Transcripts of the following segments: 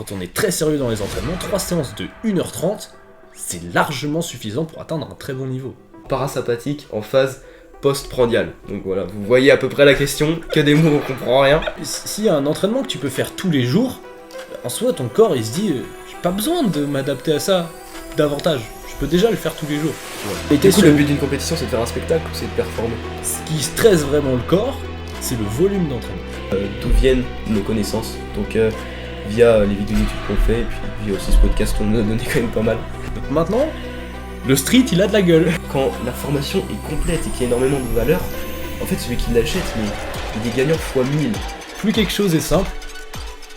quand on est très sérieux dans les entraînements, 3 séances de 1h30, c'est largement suffisant pour atteindre un très bon niveau. Parasympathique en phase post-prandiale. Donc voilà, vous voyez à peu près la question, que des mots, on comprend rien. S'il y a un entraînement que tu peux faire tous les jours, en soi ton corps il se dit j'ai pas besoin de m'adapter à ça davantage, je peux déjà le faire tous les jours. Et du coup, le but d'une compétition, c'est de faire un spectacle ou c'est de performer? Ce qui stresse vraiment le corps, c'est le volume d'entraînement. D'où viennent nos connaissances? Donc via les vidéos YouTube qu'on fait, et puis via aussi ce podcast qu'on nous a donné quand même pas mal. Donc maintenant, le street il a de la gueule. Quand la formation est complète et qu'il y a énormément de valeur, en fait celui qui l'achète, mais il est gagnant fois 1000. Plus quelque chose est simple,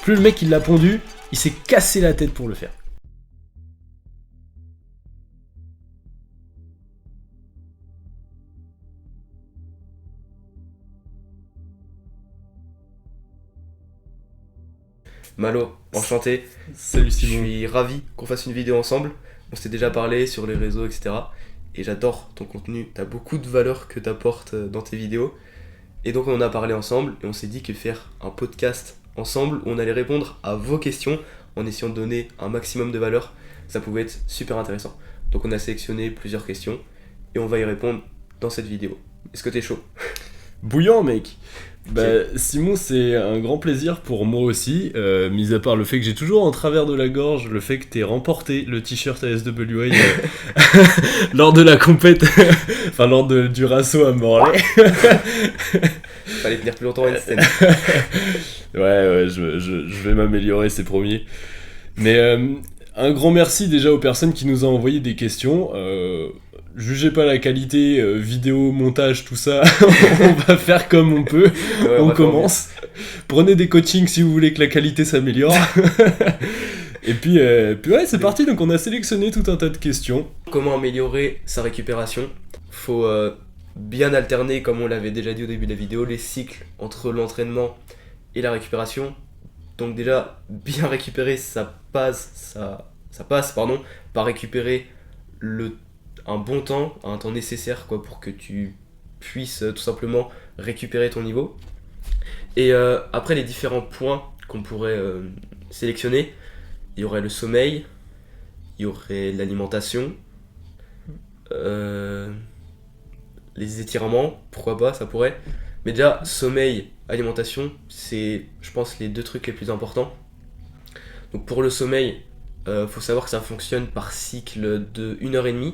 plus le mec il l'a pondu, il s'est cassé la tête pour le faire. Malo, enchanté. Salut Je Simon. suis ravi qu'on fasse une vidéo ensemble. On s'était déjà parlé sur les réseaux, etc. Et j'adore ton contenu. T'as beaucoup de valeur que t'apportes dans tes vidéos. Et donc on en a parlé ensemble et on s'est dit que faire un podcast ensemble où on allait répondre à vos questions en essayant de donner un maximum de valeur, ça pouvait être super intéressant. Donc on a sélectionné plusieurs questions et on va y répondre dans cette vidéo. Est-ce que t'es chaud? Bouillant mec. Bah Simon, c'est un grand plaisir pour moi aussi, mis à part le fait que j'ai toujours en travers de la gorge le fait que t'aies remporté le t-shirt ASWA lors de la compète, enfin lors du Rasso à Morlaix. Fallait tenir plus longtemps à une scène. Ouais, je vais m'améliorer, c'est promis. Mais un grand merci déjà aux personnes qui nous ont envoyé des questions. Jugez pas la qualité, vidéo, montage, tout ça, on va faire comme on peut, Ouais, on commence. Prenez des coachings si vous voulez que la qualité s'améliore. Et puis ouais, c'est parti, donc on a sélectionné tout un tas de questions. Comment améliorer sa récupération? Faut bien alterner, comme on l'avait déjà dit au début de la vidéo, les cycles entre l'entraînement et la récupération. Donc déjà, bien récupérer, ça passe par récupérer un bon temps, un temps nécessaire quoi, pour que tu puisses tout simplement récupérer ton niveau. Et après les différents points qu'on pourrait sélectionner, il y aurait le sommeil, il y aurait l'alimentation, les étirements, pourquoi pas, ça pourrait. Mais déjà, sommeil, alimentation, c'est je pense les deux trucs les plus importants. Donc pour le sommeil, faut savoir que ça fonctionne par cycle de 1h30.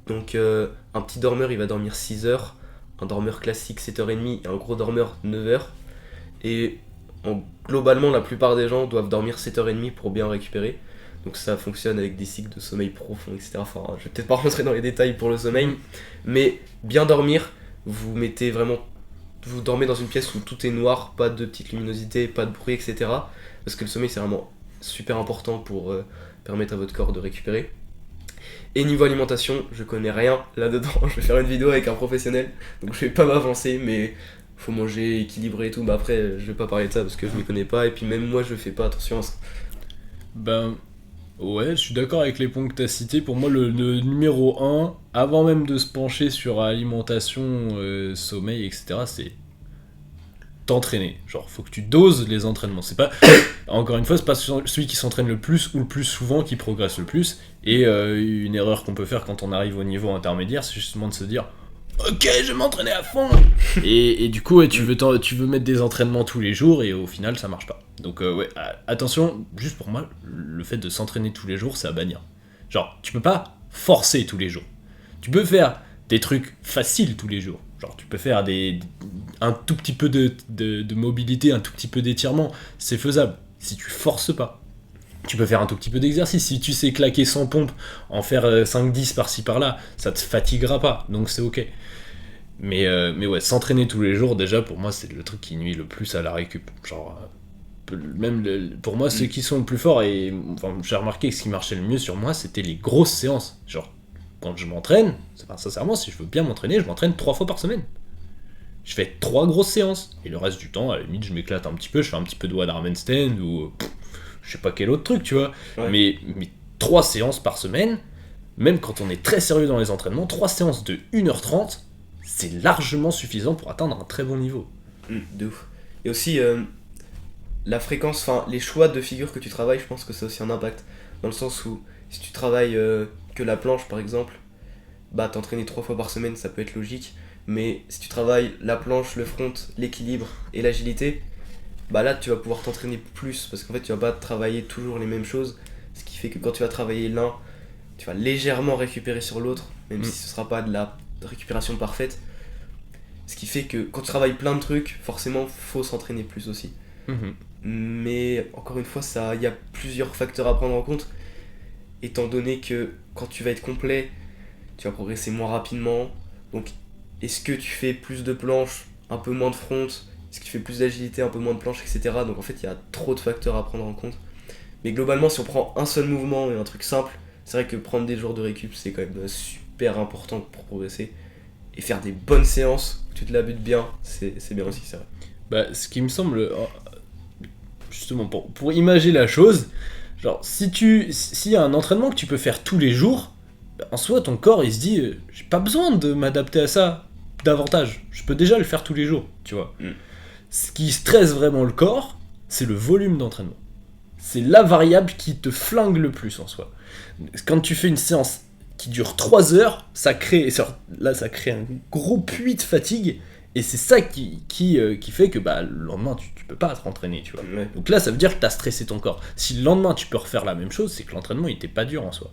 Donc un petit dormeur il va dormir 6 heures, un dormeur classique 7h30 et un gros dormeur 9 heures. Et globalement la plupart des gens doivent dormir 7h30 pour bien récupérer. Donc ça fonctionne avec des cycles de sommeil profond, etc. Enfin, je vais peut-être pas rentrer dans les détails pour le sommeil, mais bien dormir, vous dormez dans une pièce où tout est noir, pas de petite luminosité, pas de bruit, etc. Parce que le sommeil c'est vraiment super important pour permettre à votre corps de récupérer. Et niveau alimentation, je connais rien là-dedans, je vais faire une vidéo avec un professionnel, donc je vais pas m'avancer, mais faut manger équilibré et tout, mais après je vais pas parler de ça parce que je m'y connais pas, et puis même moi je fais pas attention à ça. Ben ouais, je suis d'accord avec les points que tu as cités. Pour moi, le numéro 1, avant même de se pencher sur alimentation, sommeil, etc., c'est t'entraîner. Genre, faut que tu doses les entraînements. C'est pas, encore une fois, c'est pas celui qui s'entraîne le plus ou le plus souvent qui progresse le plus. Et une erreur qu'on peut faire quand on arrive au niveau intermédiaire, c'est justement de se dire ok, je vais m'entraîner à fond. et du coup, ouais, tu veux mettre des entraînements tous les jours et au final, ça marche pas. Donc ouais, attention, juste pour moi, le fait de s'entraîner tous les jours, c'est à bannir. Genre, tu peux pas forcer tous les jours. Tu peux faire des trucs faciles tous les jours. Genre, tu peux faire un tout petit peu de mobilité, un tout petit peu d'étirement. C'est faisable, si tu forces pas. Tu peux faire un tout petit peu d'exercice. Si tu sais claquer sans pompe, en faire 5-10 par-ci par-là, ça te fatiguera pas, donc c'est ok. Mais ouais, s'entraîner tous les jours, déjà, pour moi, c'est le truc qui nuit le plus à la récup. Genre, même pour moi, ceux qui sont le plus forts, et enfin, j'ai remarqué que ce qui marchait le mieux sur moi, c'était les grosses séances. Genre, quand je m'entraîne, sincèrement, si je veux bien m'entraîner, je m'entraîne 3 fois par semaine. Je fais 3 grosses séances. Et le reste du temps, à la limite, je m'éclate un petit peu, je fais un petit peu de one arm handstand ou je sais pas quel autre truc, tu vois. Ouais. Mais 3 séances par semaine, même quand on est très sérieux dans les entraînements, 3 séances de 1h30, c'est largement suffisant pour atteindre un très bon niveau. De ouf. Et aussi, la fréquence, enfin les choix de figures que tu travailles, je pense que ça a aussi un impact. Dans le sens où si tu travailles que la planche par exemple, bah t'entraîner 3 fois par semaine ça peut être logique. Mais si tu travailles la planche, le front, l'équilibre et l'agilité, bah là tu vas pouvoir t'entraîner plus parce qu'en fait tu vas pas travailler toujours les mêmes choses. Ce qui fait que quand tu vas travailler l'un, tu vas légèrement récupérer sur l'autre, même si ce sera pas de la récupération parfaite. Ce qui fait que quand tu travailles plein de trucs, forcément faut s'entraîner plus aussi. Mhm. Mais encore une fois, il y a plusieurs facteurs à prendre en compte, étant donné que quand tu vas être complet, tu vas progresser moins rapidement. Donc est-ce que tu fais plus de planches, un peu moins de front, est-ce que tu fais plus d'agilité, un peu moins de planches, etc. Donc en fait il y a trop de facteurs à prendre en compte. Mais globalement si on prend un seul mouvement et un truc simple, c'est vrai que prendre des jours de récup c'est quand même super important pour progresser. Et faire des bonnes séances où tu te la butes bien, c'est bien aussi, c'est vrai. Bah, ce qui me semble, justement, pour imager la chose, genre, s'il y a un entraînement que tu peux faire tous les jours, bah, en soi, ton corps, il se dit, j'ai pas besoin de m'adapter à ça davantage, je peux déjà le faire tous les jours, tu vois. Ce qui stresse vraiment le corps, c'est le volume d'entraînement. C'est la variable qui te flingue le plus en soi. Quand tu fais une séance qui dure 3 heures, ça crée un gros puits de fatigue, et c'est ça qui fait que bah, le lendemain tu peux pas te rentraîner, tu vois. Ouais. Donc là ça veut dire que t'as stressé ton corps. Si le lendemain tu peux refaire la même chose, c'est que l'entraînement il était pas dur en soi.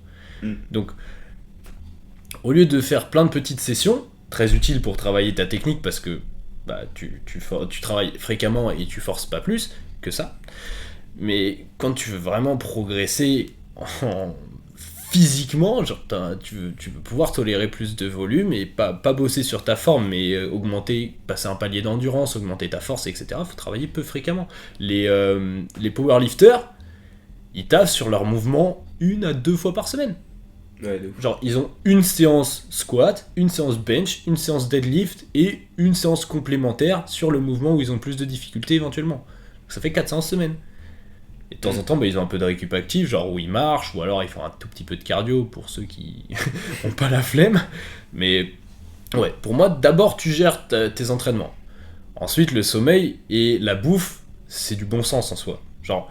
Donc au lieu de faire plein de petites sessions, très utiles pour travailler ta technique parce que bah, tu travailles fréquemment et tu forces pas plus que ça, mais quand tu veux vraiment progresser physiquement, genre tu veux pouvoir tolérer plus de volume et pas bosser sur ta forme, mais passer un palier d'endurance, augmenter ta force, etc. Faut travailler peu fréquemment. Les powerlifters, ils taffent sur leur mouvement 1 à 2 fois par semaine. Ouais, de ouf. Genre ils ont une séance squat, une séance bench, une séance deadlift et une séance complémentaire sur le mouvement où ils ont plus de difficultés éventuellement. Donc ça fait 4 séances semaine. Et de temps en temps, bah, ils ont un peu de récup active, genre où ils marchent, ou alors ils font un tout petit peu de cardio pour ceux qui n'ont pas la flemme. Mais ouais, pour moi, d'abord tu gères tes entraînements. Ensuite, le sommeil et la bouffe, c'est du bon sens en soi. Genre,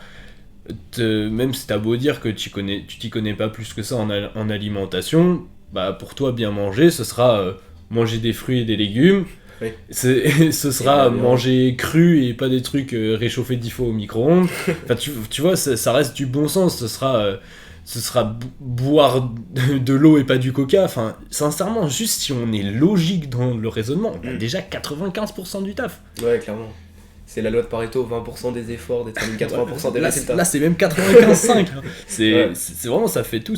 même si t'as beau dire que tu t'y connais pas plus que ça en alimentation, bah pour toi, bien manger, ce sera manger des fruits et des légumes. Oui. Ce sera manger cru et pas des trucs réchauffés 10 fois au micro-ondes. Enfin, tu vois, ça reste du bon sens. Ce sera boire de l'eau et pas du coca. Enfin, sincèrement, juste si on est logique dans le raisonnement, on a déjà 95% du taf. Ouais, clairement. C'est la loi de Pareto, 20% des efforts déterminent 80% des résultats. Là, c'est même 95,5. Hein. Ouais. C'est vraiment, ça fait tout.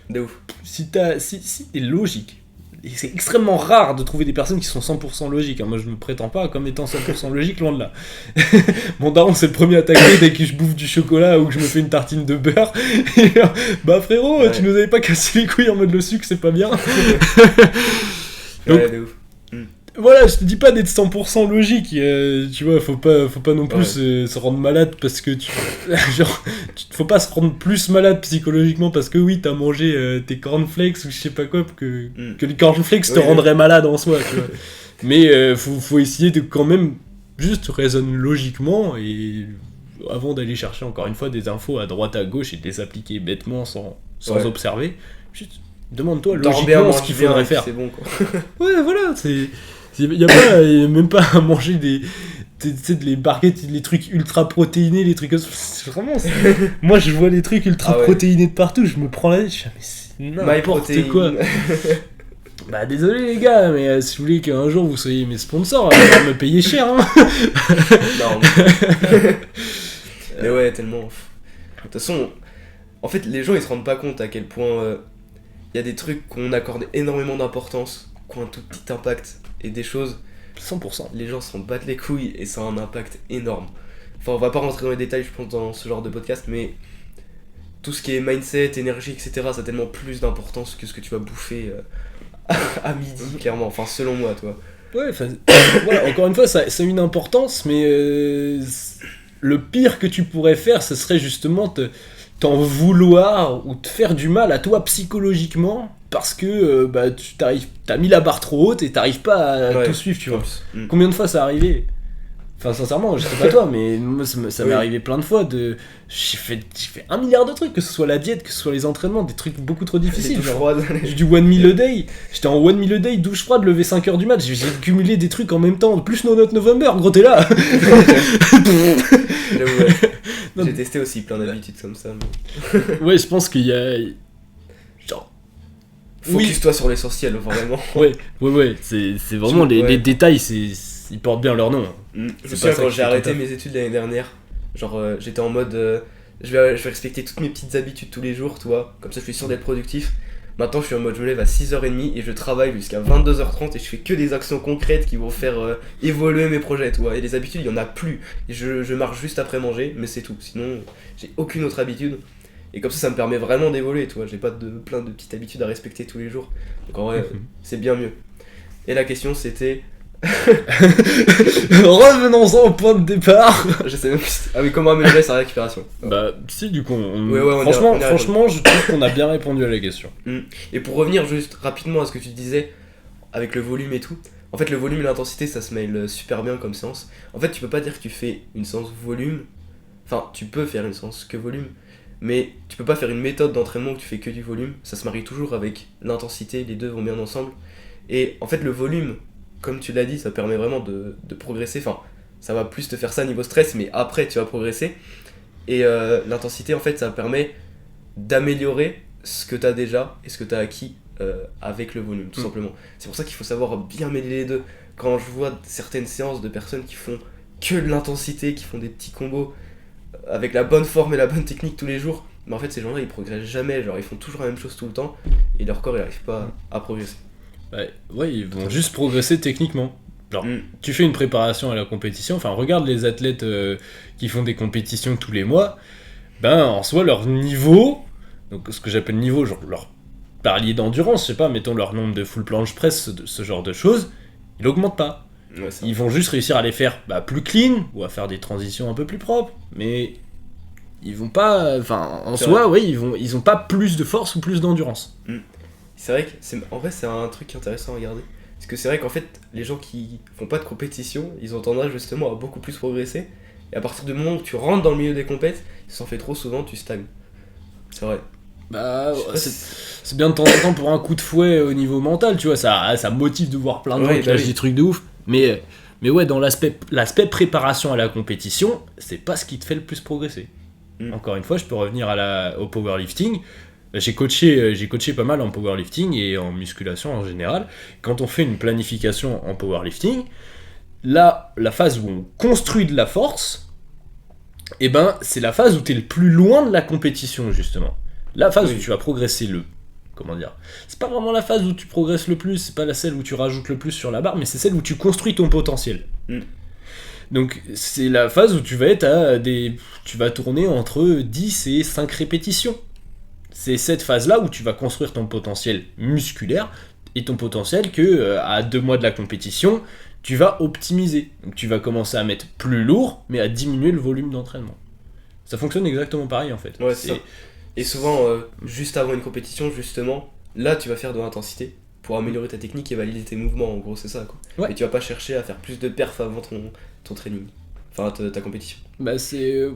De ouf. Si t'es logique. Et c'est extrêmement rare de trouver des personnes qui sont 100% logiques. Hein. Moi, je me prétends pas comme étant 100% logique, loin de là. Mon daron, c'est le premier à attaquer dès que je bouffe du chocolat ou que je me fais une tartine de beurre. Et, bah frérot, ouais. Tu nous avais pas cassé les couilles en mode le sucre, c'est pas bien. Donc, ouais, de ouf. Voilà, je te dis pas d'être 100% logique, tu vois, faut pas non plus se rendre malade parce que faut pas se rendre plus malade psychologiquement parce que oui, t'as mangé tes cornflakes ou je sais pas quoi, que les cornflakes te rendraient malade en soi, tu vois. Mais faut essayer de quand même juste raisonner logiquement et avant d'aller chercher encore une fois des infos à droite à gauche et de les appliquer bêtement sans observer, juste demande-toi logiquement ce qu'il faudrait faire. C'est bon, quoi. Ouais, voilà, y a même pas à manger les barquettes, les trucs ultra protéinés, les trucs comme ça. Vraiment, moi je vois les trucs ultra protéinés de partout, je me prends la tête, je dis mais c'est n'importe quoi. Bah désolé les gars, mais si vous voulez qu'un jour vous soyez mes sponsors, vous me payez cher, hein. Non. Mais ouais, tellement. De toute façon, en fait, les gens ils se rendent pas compte à quel point y a des trucs qu'on accorde énormément d'importance, qui ont un tout petit impact, et des choses 100%. Les gens s'en battent les couilles et ça a un impact énorme. Enfin, on va pas rentrer dans les détails, je pense, dans ce genre de podcast, mais tout ce qui est mindset, énergie, etc., ça a tellement plus d'importance que ce que tu vas bouffer à midi, clairement. Enfin, selon moi, toi. Ouais, voilà, encore une fois, ça a une importance, mais le pire que tu pourrais faire, ce serait justement t'en vouloir ou te faire du mal à toi psychologiquement parce que t'as mis la barre trop haute et t'arrives pas à tout suivre, tu vois. Combien de fois ça arrivé ? Enfin, sincèrement, je sais pas toi, mais moi, ça m'est Oui. arrivé plein de fois de. J'ai fait 1 milliard de trucs, que ce soit la diète, que ce soit les entraînements, des trucs beaucoup trop Les difficiles. douches Genre, froides. j'ai du one meal a day, j'étais en one meal a day, douche froide, lever 5h du mat, j'ai cumulé des trucs en même temps, plus No Nut November, gros, t'es là. J'avoue, ouais. Non. J'ai testé aussi plein d'habitudes comme ça. Mais... Ouais, je pense qu'il y a. Genre. Oui. Focus-toi sur l'essentiel, vraiment. Ouais, c'est vraiment Ouais. les détails, ils portent bien leur nom. Je me C'est souviens pas ça quand qui j'ai fait arrêté ton taf. mes études l'année dernière, genre j'étais en mode je vais respecter toutes mes petites habitudes tous les jours, tu vois, comme ça je suis sûr d'être productif. Maintenant je suis en mode je me lève à 6h30 et je travaille jusqu'à 22h30 et je fais que des actions concrètes qui vont faire évoluer mes projets, tu vois. Et les habitudes, il y en a plus. Et je marche juste après manger, mais c'est tout. Sinon, j'ai aucune autre habitude. Et comme ça me permet vraiment d'évoluer, tu vois. J'ai pas plein de petites habitudes à respecter tous les jours. Donc en vrai, c'est bien mieux. Et la question c'était. Revenons-en au point de départ. Je sais même plus. Ah, mais comment améliorer sa récupération. Bah, si, du coup, Ouais, on y franchement, on y franchement, je trouve qu'on a bien répondu à la question. Et pour revenir juste rapidement à ce que tu disais avec le volume et tout, en fait le volume et l'intensité ça se mêle super bien comme séance. En fait tu peux pas dire que tu fais une séance volume, enfin tu peux faire une séance que volume, mais tu peux pas faire une méthode d'entraînement où tu fais que du volume, ça se marie toujours avec l'intensité, les deux vont bien ensemble. Et en fait le volume, comme tu l'as dit, ça permet vraiment de progresser, enfin ça va plus te faire ça niveau stress, mais après tu vas progresser. Et l'intensité en fait ça permet d'améliorer ce que tu as déjà et ce que tu as acquis avec le volume, tout simplement. C'est pour ça qu'il faut savoir bien mêler les deux. Quand je vois certaines séances de personnes qui font que de l'intensité, qui font des petits combos avec la bonne forme et la bonne technique tous les jours, mais en fait ces gens-là ils progressent jamais, genre ils font toujours la même chose tout le temps et leur corps il arrive pas à progresser. Ouais, ils vont juste progresser techniquement. Genre, tu fais une préparation à la compétition, enfin, regarde les athlètes qui font des compétitions tous les mois, ben, en soi, leur niveau, donc ce que j'appelle niveau, genre leur palier d'endurance, je sais pas, mettons leur nombre de full planche press, ce genre de choses, il augmente pas. Ouais, ça. Ils vont juste réussir à les faire plus clean, ou à faire des transitions un peu plus propres, mais ils vont pas, enfin, en C'est soi, oui, ils ont pas plus de force ou plus d'endurance. C'est vrai que en vrai c'est un truc intéressant à regarder. Parce que c'est vrai qu'en fait les gens qui font pas de compétition, ils ont tendance justement à beaucoup plus progresser. Et à partir du moment où tu rentres dans le milieu des compètes, si t'en fais trop souvent, tu stagnes. C'est vrai. Bah, Je sais pas c'est bien de temps en temps pour un coup de fouet au niveau mental, tu vois, ça motive de voir plein de gens Ouais, qui bah lâchent oui. des trucs de ouf. Mais ouais, dans l'aspect préparation à la compétition, c'est pas ce qui te fait le plus progresser. Encore une fois, je peux revenir au powerlifting. J'ai coaché pas mal en powerlifting et en musculation en général. Quand on fait une planification en powerlifting, là, la phase où on construit de la force, et ben, c'est la phase où tu es le plus loin de la compétition, justement. La phase Oui. où tu vas progresser comment dire, c'est pas vraiment la phase où tu progresses le plus, c'est pas celle où tu rajoutes le plus sur la barre, mais c'est celle où tu construis ton potentiel. Donc c'est la phase où tu vas être tu vas tourner entre 10 et 5 répétitions. C'est cette phase-là où tu vas construire ton potentiel musculaire et ton potentiel que à 2 mois de la compétition, tu vas optimiser. Donc tu vas commencer à mettre plus lourd, mais à diminuer le volume d'entraînement. Ça fonctionne exactement pareil en fait. Ouais, c'est ça. Et souvent, juste avant une compétition, justement, là tu vas faire de l'intensité pour améliorer ta technique et valider tes mouvements, en gros, c'est ça quoi. Ouais. Et tu vas pas chercher à faire plus de perf avant ton training, enfin ta compétition. Bah c'est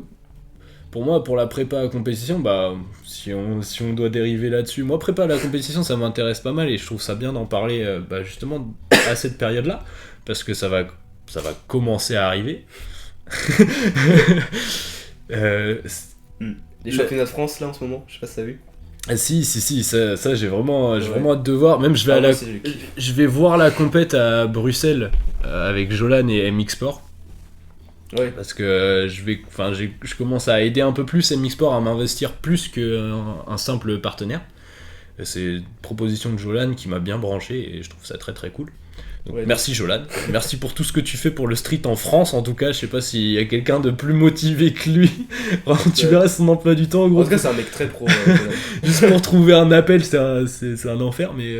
pour moi, pour la prépa à compétition, bah si on doit dériver là-dessus, moi prépa à la compétition ça m'intéresse pas mal et je trouve ça bien d'en parler justement à cette période-là parce que ça va commencer à arriver. Les championnats de France là en ce moment, je sais pas si t'as vu. Si, ça j'ai vraiment Ouais. hâte de voir. Même je vais Moi aussi, j'ai kiffé. je vais voir la compète à Bruxelles avec Jolan et MX Sport. Ouais. Parce que je commence à aider un peu plus MX Sport à m'investir plus qu'un simple partenaire. C'est une proposition de Jolan qui m'a bien branché et je trouve ça très très cool. Donc, Ouais, merci Jolan, merci pour tout ce que tu fais pour le street en France en tout cas. Je sais pas s'il y a quelqu'un de plus motivé que lui. Tu verrais son emploi du temps En gros. tout cas, c'est un mec très pro. Juste pour trouver un appel, c'est un enfer, mais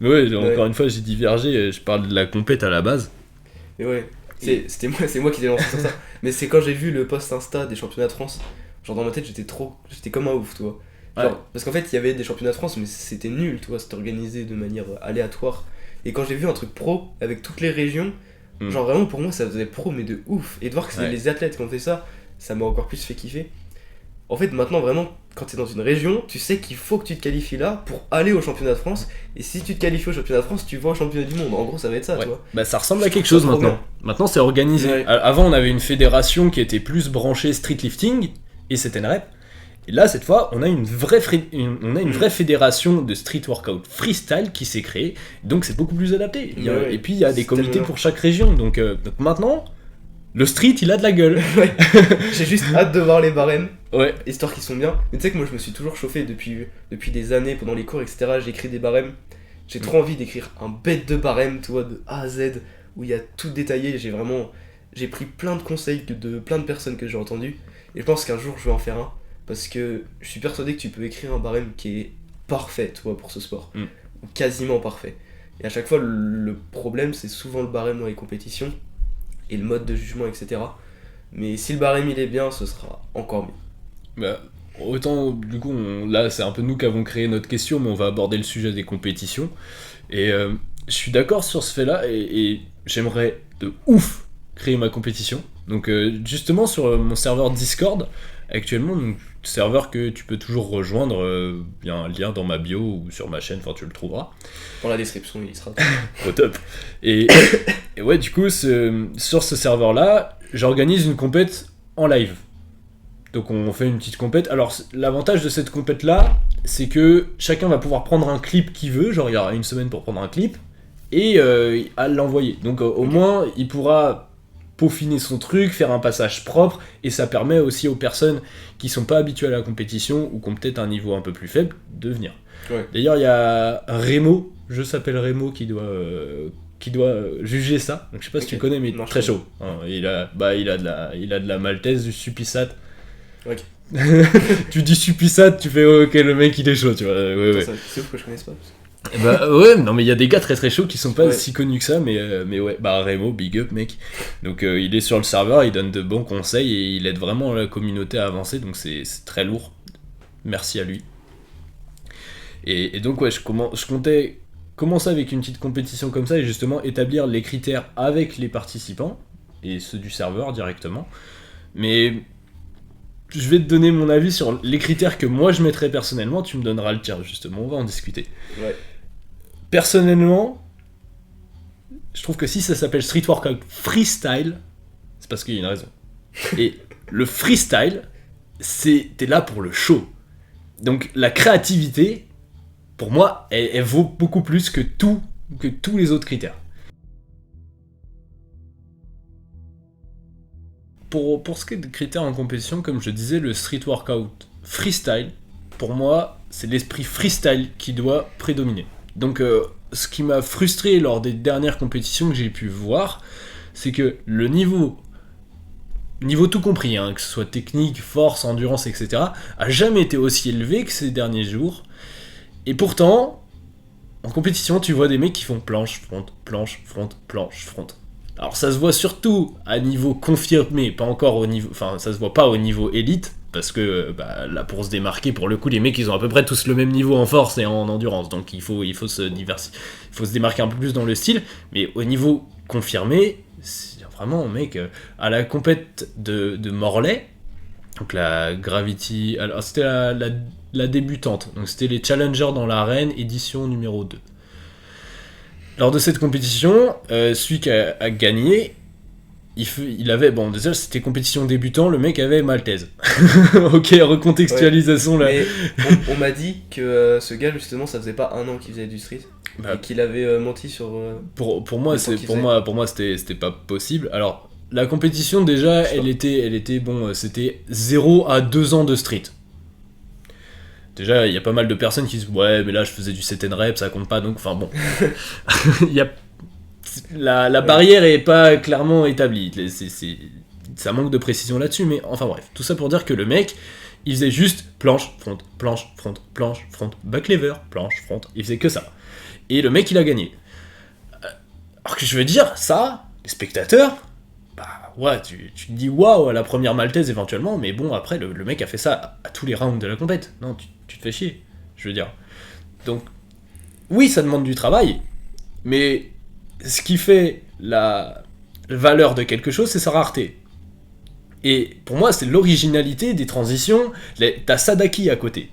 ouais, encore une fois, j'ai divergé, je parle de la compète à la base. Mais ouais, c'est moi qui l'ai lancé sur ça. Mais c'est quand j'ai vu le post Insta des championnats de France, genre dans ma tête, j'étais comme un ouf, tu vois. Genre, Ouais. parce qu'en fait, il y avait des championnats de France, mais c'était nul, tu vois, c'était organisé de manière aléatoire. Et quand j'ai vu un truc pro avec toutes les régions, Genre vraiment pour moi ça faisait pro mais de ouf. Et de voir que c'est Ouais. les athlètes qui ont fait ça, ça m'a encore plus fait kiffer. En fait maintenant vraiment quand t'es dans une région, tu sais qu'il faut que tu te qualifies là pour aller au championnat de France. Et si tu te qualifies au championnat de France, tu vas au championnat du monde. En gros ça va être ça, Ouais. tu vois. Bah, ça ressemble Je à quelque trouve ça chose trop maintenant. Maintenant, c'est organisé. Ouais. Avant, on avait une fédération qui était plus branchée street lifting et c'était une rep. Et là, cette fois, on a une vraie fédération de street workout freestyle qui s'est créée. Donc, c'est beaucoup plus adapté. Ouais. Et puis, il y a des C'est comités tellement pour chaque région. Donc maintenant, le street, il a de la gueule. Ouais. J'ai juste hâte de voir les barèmes, Ouais. histoire qu'ils sont bien. Mais tu sais que moi je me suis toujours chauffé depuis des années pendant les cours, etc. J'écris des barèmes. J'ai trop envie d'écrire un bête de barème, tu vois, de A à Z, où il y a tout détaillé. J'ai pris plein de conseils de plein de personnes que j'ai entendues. Et je pense qu'un jour je vais en faire un. Parce que je suis persuadé que tu peux écrire un barème qui est parfait, tu vois, pour ce sport. Ou quasiment parfait. Et à chaque fois, le problème, c'est souvent le barème dans les compétitions. Et le mode de jugement, etc. Mais si le barème il est bien, ce sera encore mieux. Bah, autant, du coup, là, c'est un peu nous qui avons créé notre question, mais on va aborder le sujet des compétitions. Et je suis d'accord sur ce fait-là, et j'aimerais de ouf créer ma compétition. Donc, justement, sur mon serveur Discord, actuellement, donc, serveur que tu peux toujours rejoindre, il y a un lien dans ma bio ou sur ma chaîne, enfin, tu le trouveras. Dans la description, il sera. Au top. Et ouais, du coup, sur ce serveur-là, j'organise une compète en live. Donc on fait une petite compète. Alors l'avantage de cette compète-là, c'est que chacun va pouvoir prendre un clip qu'il veut, genre il y aura une semaine pour prendre un clip, et à l'envoyer. Donc au moins, il pourra peaufiner son truc, faire un passage propre, et ça permet aussi aux personnes qui sont pas habituées à la compétition, ou qui ont peut-être un niveau un peu plus faible, de venir. Ouais. D'ailleurs, il y a Remo, je s'appelle Remo, qui doit juger ça. Donc je sais pas si Ok. tu connais, mais Non, je très connais. chaud. Hein, il a de la maltaise, du supissat. Ok. Tu dis supissat, tu fais ok, le mec il est chaud, tu vois. Ouais, ouais. C'est ouf que je connaisse pas. Bah ouais, non mais il y a des gars très très chauds qui sont pas Ouais. si connus que ça, mais ouais, bah Remo, big up mec. Donc il est sur le serveur, il donne de bons conseils et il aide vraiment la communauté à avancer, donc c'est très lourd. Merci à lui. Et donc ouais, je comptais commencer avec une petite compétition comme ça et justement établir les critères avec les participants et ceux du serveur directement. Mais je vais te donner mon avis sur les critères que moi je mettrais personnellement, tu me donneras le tien justement, on va en discuter. Ouais. Personnellement, je trouve que si ça s'appelle Street Workout Freestyle, c'est parce qu'il y a une raison. Et le freestyle, t'es là pour le show. Donc la créativité, pour moi, elle vaut beaucoup plus que tous les autres critères. Pour ce qui est de critères en compétition, comme je disais, le street workout freestyle, pour moi, c'est l'esprit freestyle qui doit prédominer. Donc, ce qui m'a frustré lors des dernières compétitions que j'ai pu voir, c'est que le niveau tout compris, hein, que ce soit technique, force, endurance, etc., a jamais été aussi élevé que ces derniers jours. Et pourtant, en compétition, tu vois des mecs qui font planche, front, planche, front, planche, front. Alors ça se voit surtout à niveau confirmé, pas encore au niveau, enfin ça se voit pas au niveau élite, parce que bah, là pour se démarquer, pour le coup les mecs ils ont à peu près tous le même niveau en force et en endurance, donc il faut se diversifier, il faut se démarquer un peu plus dans le style, mais au niveau confirmé, c'est vraiment mec, à la compète de Morlaix, donc la Gravity, alors c'était la débutante, donc c'était les Challengers dans l'arène, édition numéro 2. Lors de cette compétition, celui qui a gagné, il avait, bon déjà c'était compétition débutant, le mec avait maltaise. Ok, recontextualisation là. Mais on m'a dit que ce gars justement ça faisait pas un an qu'il faisait du street. Bah, Et qu'il avait menti sur. pour moi, le temps qu'il pour moi c'était pas possible. Alors la compétition déjà, elle était bon, c'était 0 à 2 ans de street. Déjà, il y a pas mal de personnes qui disent ouais, mais là je faisais du set and rep, ça compte pas, donc enfin bon. La barrière est pas clairement établie. Ça manque de précision là-dessus, mais enfin bref. Tout ça pour dire que le mec, il faisait juste planche, front, planche, front, planche, front, back lever, planche, front. Il faisait que ça. Et le mec, il a gagné. Alors que je veux dire, ça, les spectateurs, bah ouais, tu te dis waouh à la première maltaise éventuellement, mais bon, après, le mec a fait ça à tous les rounds de la compète. Non, tu te fais chier, je veux dire. Donc, oui, ça demande du travail, mais ce qui fait valeur de quelque chose, c'est sa rareté. Et pour moi, c'est l'originalité des transitions. T'as Sadaki à côté.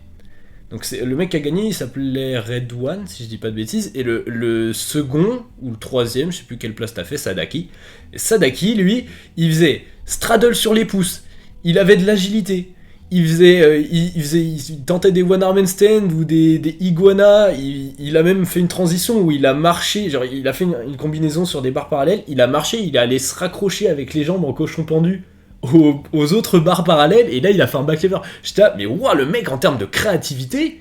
Donc le mec qui a gagné, il s'appelait Red One, si je dis pas de bêtises. Et le second, ou le troisième, je sais plus quelle place t'as fait, Sadaki. Et Sadaki, lui, il faisait straddle sur les pouces. Il avait de l'agilité. Il tentait des one arm handstand ou des iguanas. Il a même fait une transition où il a marché, genre il a fait une combinaison sur des barres parallèles. Il a marché, il est allé se raccrocher avec les jambes en cochon pendu aux autres barres parallèles, et là il a fait un back lever. J'étais là, mais waouh, le mec en termes de créativité,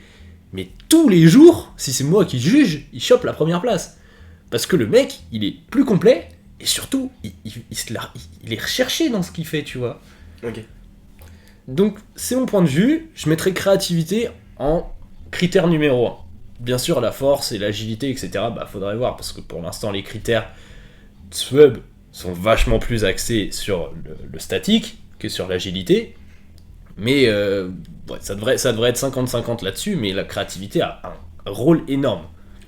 mais tous les jours, si c'est moi qui juge, il chope la première place. Parce que le mec, il est plus complet, et surtout, il est recherché dans ce qu'il fait, tu vois. Ok. Donc, c'est mon point de vue, je mettrais créativité en critère numéro 1. Bien sûr, la force et l'agilité, etc., bah faudrait voir, parce que pour l'instant, les critères SWEB sont vachement plus axés sur le statique que sur l'agilité. Mais ouais, ça devrait être 50-50 là-dessus, mais la créativité a un rôle énorme.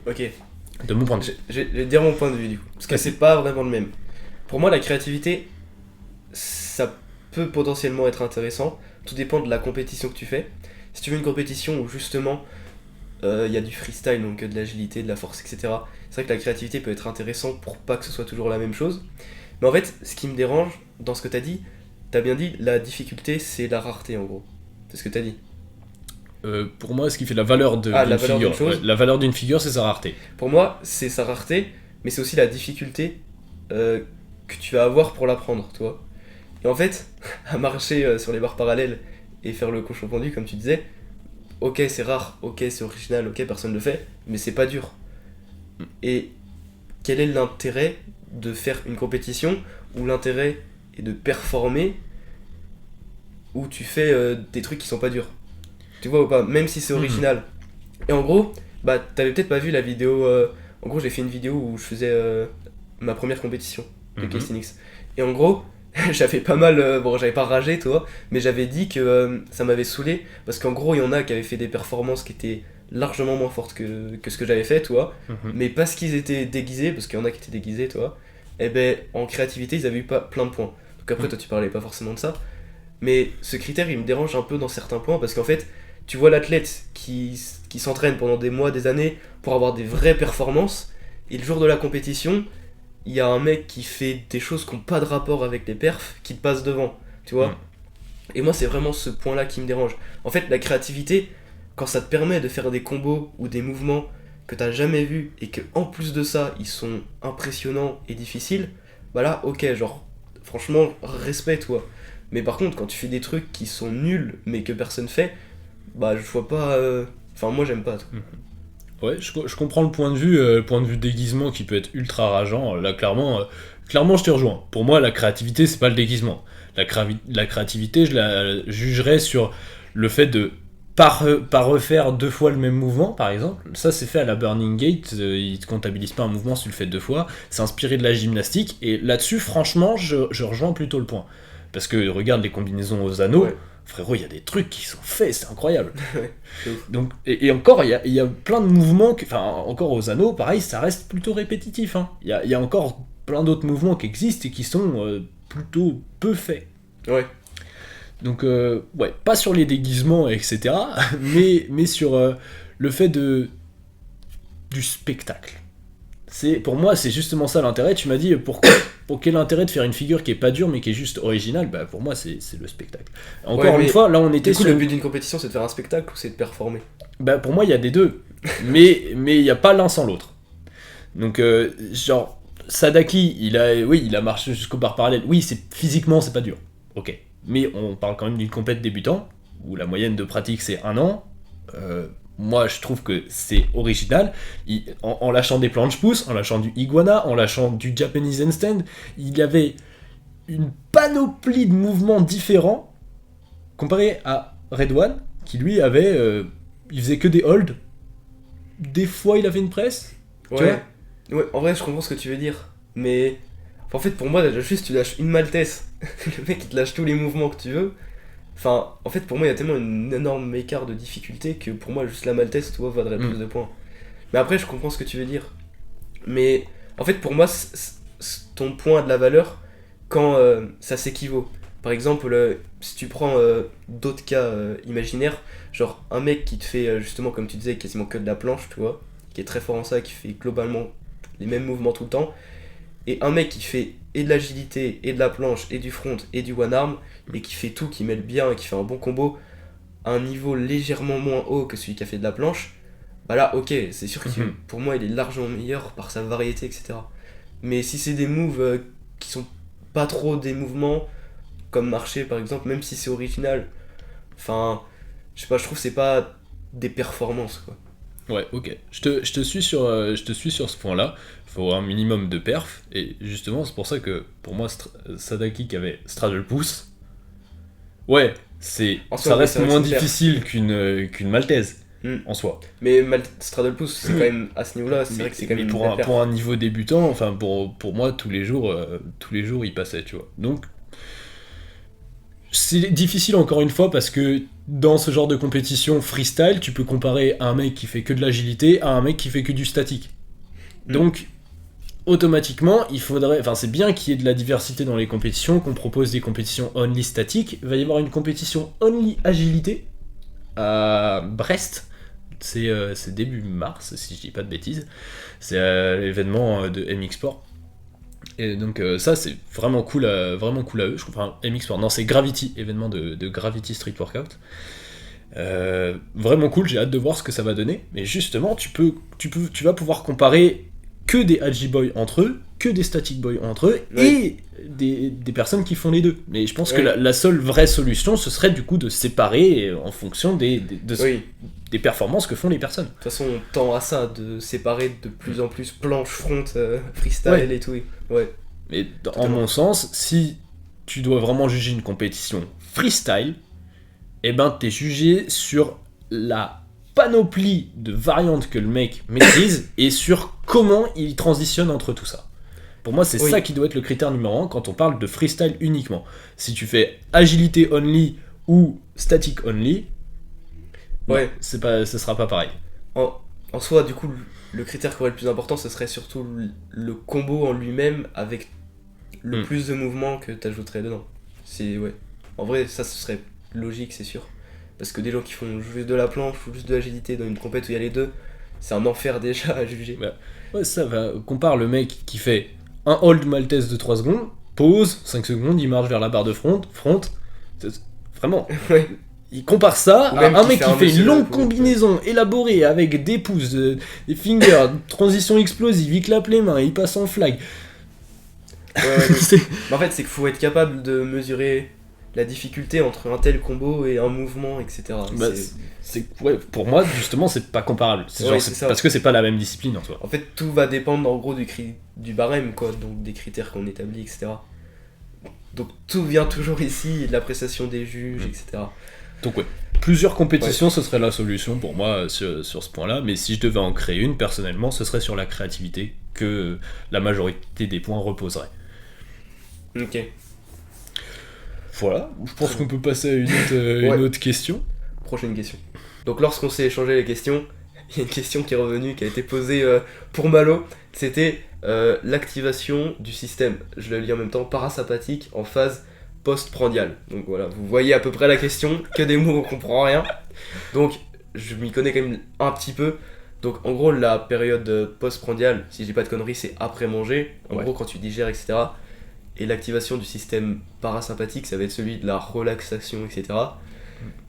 Ok. De mon point de vue. Je vais te dire mon point de vue du coup. Parce que c'est pas vraiment le même. Pour moi, la créativité, ça peut potentiellement être intéressant. Tout dépend de la compétition que tu fais. Si tu veux une compétition où justement il y a du freestyle, donc de l'agilité, de la force, etc. C'est vrai que la créativité peut être intéressante pour pas que ce soit toujours la même chose. Mais en fait, ce qui me dérange dans ce que t'as dit, t'as bien dit, la difficulté c'est la rareté en gros. C'est ce que t'as dit. Pour moi, ce qui fait la valeur d'une figure, la valeur d'une figure, c'est sa rareté. Pour moi, c'est sa rareté, mais c'est aussi la difficulté que tu vas avoir pour l'apprendre, tu vois. Et en fait, à marcher sur les barres parallèles et faire le cochon pendu, comme tu disais, ok, c'est rare, ok, c'est original, ok, personne ne le fait, mais c'est pas dur. Et quel est l'intérêt de faire une compétition où l'intérêt est de performer, où tu fais des trucs qui sont pas durs? Tu vois ou pas? Même si c'est original. Et en gros, bah t'avais peut-être pas vu la vidéo. En gros, j'ai fait une vidéo où je faisais ma première compétition de calisthenics. Et en gros, j'avais pas mal. Bon, j'avais pas ragé, toi, mais j'avais dit que ça m'avait saoulé. Parce qu'en gros, il y en a qui avaient fait des performances qui étaient largement moins fortes que ce que j'avais fait, toi. Mais parce qu'ils étaient déguisés, parce qu'il y en a qui étaient déguisés, toi, et ben en créativité, ils avaient eu plein de points. Donc après, toi, tu parlais pas forcément de ça. Mais ce critère, il me dérange un peu dans certains points parce qu'en fait, tu vois l'athlète qui s'entraîne pendant des mois, des années pour avoir des vraies performances, et le jour de la compétition, il y a un mec qui fait des choses qui n'ont pas de rapport avec les perfs, qui te passe devant, tu vois. Et moi, c'est vraiment ce point-là qui me dérange. En fait, la créativité, quand ça te permet de faire des combos ou des mouvements que t'as jamais vus, et que en plus de ça, ils sont impressionnants et difficiles, bah là, ok, genre, franchement, respect, toi. Mais par contre, quand tu fais des trucs qui sont nuls, mais que personne fait, bah je vois pas. Enfin, moi j'aime pas. Ouais, je comprends le point de vue déguisement qui peut être ultra rageant. Là, clairement, je te rejoins. Pour moi, la créativité, c'est pas le déguisement. La créativité, je la jugerais sur le fait de pas refaire 2 fois le même mouvement, par exemple. Ça, c'est fait à la Burning Gate. Ils ne comptabilisent pas un mouvement si tu le fais 2 fois. C'est inspiré de la gymnastique. Et là-dessus, franchement, je rejoins plutôt le point. Parce que regarde les combinaisons aux anneaux. Ouais. Frérot, il y a des trucs qui sont faits, c'est incroyable. Donc, et encore, il y a plein de mouvements, encore aux anneaux, pareil, ça reste plutôt répétitif. Hein. Il y a encore plein d'autres mouvements qui existent et qui sont plutôt peu faits. Ouais. Donc, ouais, pas sur les déguisements, etc., mais sur le fait du spectacle. Pour moi, c'est justement ça l'intérêt. Tu m'as dit, pour quel intérêt de faire une figure qui est pas dure mais qui est juste originale? Bah pour moi, c'est le spectacle. Encore une fois, là on était sur... le but d'une compétition, c'est de faire un spectacle ou c'est de performer? Bah pour moi, il y a des deux. mais il n'y a pas l'un sans l'autre. Donc, genre, Sadaki, il a marché jusqu'aux barres parallèles. Oui, physiquement, c'est pas dur. Ok. Mais on parle quand même d'une compète débutant, où la moyenne de pratique, c'est 1 an. Moi, je trouve que c'est original. En lâchant des planches pouces, en lâchant du iguana, en lâchant du Japanese handstand, il y avait une panoplie de mouvements différents comparé à Red One, qui lui avait... il faisait que des holds. Des fois, il avait une presse. Ouais. Ouais, en vrai, je comprends ce que tu veux dire. Mais en fait, pour moi, juste tu lâches une maltesse. Le mec, il te lâche tous les mouvements que tu veux. Enfin, en fait, pour moi, il y a tellement un énorme écart de difficulté que pour moi, juste la maltesse, tu vois, vaudrait plus de points. Mais après, je comprends ce que tu veux dire. Mais en fait, pour moi, ton point a de la valeur quand ça s'équivaut. Par exemple, si tu prends d'autres cas imaginaires, genre un mec qui te fait justement, comme tu disais, quasiment que de la planche, tu vois, qui est très fort en ça, qui fait globalement les mêmes mouvements tout le temps, et un mec qui fait et de l'agilité, et de la planche, et du front, et du one arm, et qui fait tout, qui mêle bien, et qui fait un bon combo, à un niveau légèrement moins haut que celui qui a fait de la planche, bah là, ok, c'est sûr que pour moi, il est largement meilleur par sa variété, etc. Mais si c'est des moves qui sont pas trop des mouvements, comme marcher par exemple, même si c'est original, enfin, je sais pas, je trouve que c'est pas des performances, quoi. Ouais, ok. Je te suis je te suis sur ce point-là. Il faut un minimum de perf. Et justement, c'est pour ça que pour moi, Sadaki qui avait Straddle Pouce, ouais, ça Oui, reste c'est vrai moins que c'est une perf. difficile qu'une Maltaise Hmm. en soi. Mais Straddle Pouce, c'est quand même, à ce niveau-là, c'est vrai que c'est quand Mais même une belle perf. pour un niveau débutant, enfin pour moi, tous les jours, il passait, tu vois. Donc, c'est difficile encore une fois parce que dans ce genre de compétition freestyle, tu peux comparer un mec qui fait que de l'agilité à un mec qui fait que du statique. Donc, automatiquement, il faudrait. Enfin, c'est bien qu'il y ait de la diversité dans les compétitions, qu'on propose des compétitions only statiques. Il va y avoir une compétition only agilité à Brest. C'est début mars, si je dis pas de bêtises. C'est l'événement de MX Sport. Et donc ça c'est vraiment cool à eux. Enfin MX Sport, non c'est Gravity, événement de Gravity Street Workout. Vraiment cool, j'ai hâte de voir ce que ça va donner. Mais justement, tu vas pouvoir comparer que des Agi Boys entre eux, que des Static Boys entre eux, et des personnes qui font les deux. Mais je pense que la seule vraie solution, ce serait du coup de séparer en fonction des performances que font les personnes. De toute façon, on tend à ça, de séparer de plus en plus planche, front, freestyle et tout. Ouais. Mais en mon sens, si tu dois vraiment juger une compétition freestyle, eh ben t'es jugé sur la panoplie de variantes que le mec maîtrise et sur comment il transitionne entre tout ça. Pour moi, c'est ça qui doit être le critère numéro 1 quand on parle de freestyle uniquement. Si tu fais agilité only ou static only, ce sera pas pareil. En soi, du coup, le critère qui aurait le plus important, ce serait surtout le combo en lui-même avec le plus de mouvements que tu ajouterais dedans. En vrai, ça, ce serait logique, c'est sûr. Parce que des gens qui font juste de la planche ou juste de l'agilité dans une compète où il y a les deux, c'est un enfer déjà à juger. Ouais, ça va. Compare le mec qui fait un hold maltaise de 3 secondes, pause, 5 secondes, il marche vers la barre de front. Vraiment. Il compare ça à un mec qui fait une longue combinaison élaborée avec des pouces, des fingers, transition explosive, il clappe les mains, il passe en flag. En fait, c'est qu'il faut être capable de mesurer la difficulté entre un tel combo et un mouvement, etc. Pour moi, justement, c'est pas comparable. Parce que c'est pas la même discipline en soi. En fait, tout va dépendre en gros du barème, quoi, donc des critères qu'on établit, etc. Donc tout vient toujours ici, de l'appréciation des juges, etc. Donc plusieurs compétitions, ce serait la solution pour moi sur ce point-là, mais si je devais en créer une, personnellement, ce serait sur la créativité que la majorité des points reposerait. Ok. Voilà, je pense qu'on peut passer à une autre question. Prochaine question. Donc lorsqu'on s'est échangé les questions, il y a une question qui est revenue, qui a été posée pour Malo, c'était l'activation du système, je le lis en même temps, parasympathique en phase post-prandiale. Donc voilà, vous voyez à peu près la question, que des mots, on comprend rien. Donc je m'y connais quand même un petit peu. Donc en gros, la période post-prandiale, si je dis pas de conneries, c'est après manger, en gros quand tu digères, etc. Et l'activation du système parasympathique, ça va être celui de la relaxation, etc.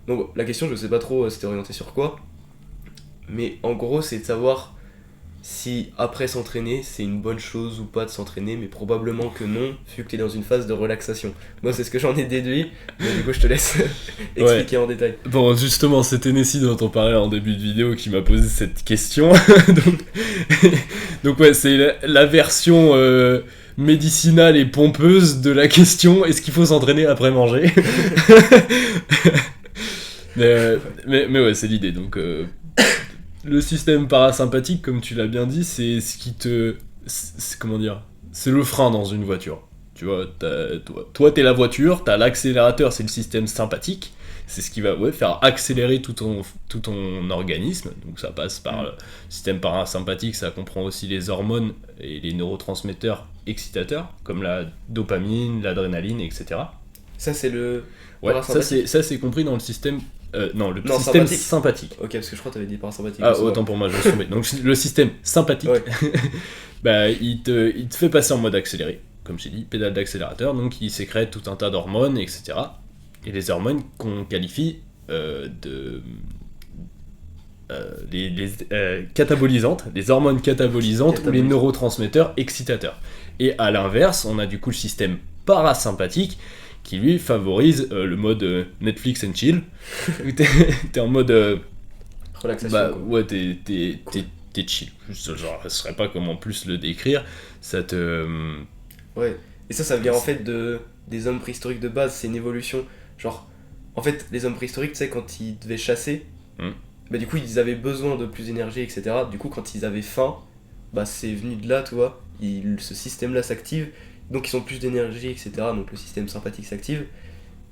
Donc la question, je sais pas trop, c'était orienté sur quoi. Mais en gros, c'est de savoir si après s'entraîner, c'est une bonne chose ou pas de s'entraîner, mais probablement que non, vu que tu es dans une phase de relaxation. Moi, c'est ce que j'en ai déduit, mais du coup, je te laisse expliquer en détail. Bon, justement, c'est Tennessee dont on parlait en début de vidéo qui m'a posé cette question. Donc c'est la version médicinale et pompeuse de la question, est-ce qu'il faut s'entraîner après manger? mais ouais, c'est l'idée. Donc le système parasympathique, comme tu l'as bien dit, c'est ce qui te... comment dire? C'est le frein dans une voiture. Tu vois, toi t'es la voiture, t'as l'accélérateur, c'est le système sympathique. c'est ce qui va faire accélérer tout ton organisme. Donc ça passe par le système parasympathique, ça comprend aussi les hormones et les neurotransmetteurs excitateurs, comme la dopamine, l'adrénaline, etc. Ça, c'est le Ouais, parasympathique. ça c'est compris dans le système... non, le Non, système sympathique. sympathique. Ok, parce que je crois que t'avais dit parasympathique. Ah, mais c'est autant pour moi, je me suis trompé. Donc le système sympathique, Ouais. bah, il te fait passer en mode accéléré, comme j'ai dit, pédale d'accélérateur, donc il sécrète tout un tas d'hormones, etc. Et les hormones qu'on qualifie les catabolisantes, les hormones catabolisantes ou les neurotransmetteurs excitateurs. Et à l'inverse, on a du coup le système parasympathique qui lui favorise le mode Netflix and chill, où t'es en mode Relaxation. bah quoi. ouais, t'es chill. Genre, je saurais pas comment plus le décrire. Ça te. Ouais. Et ça vient en fait des hommes préhistoriques de base, c'est une évolution. Genre, en fait, les hommes préhistoriques, tu sais, quand ils devaient chasser, bah du coup, ils avaient besoin de plus d'énergie, etc. Du coup, quand ils avaient faim, bah c'est venu de là, tu vois. Ce système-là s'active, donc ils ont plus d'énergie, etc. Donc le système sympathique s'active,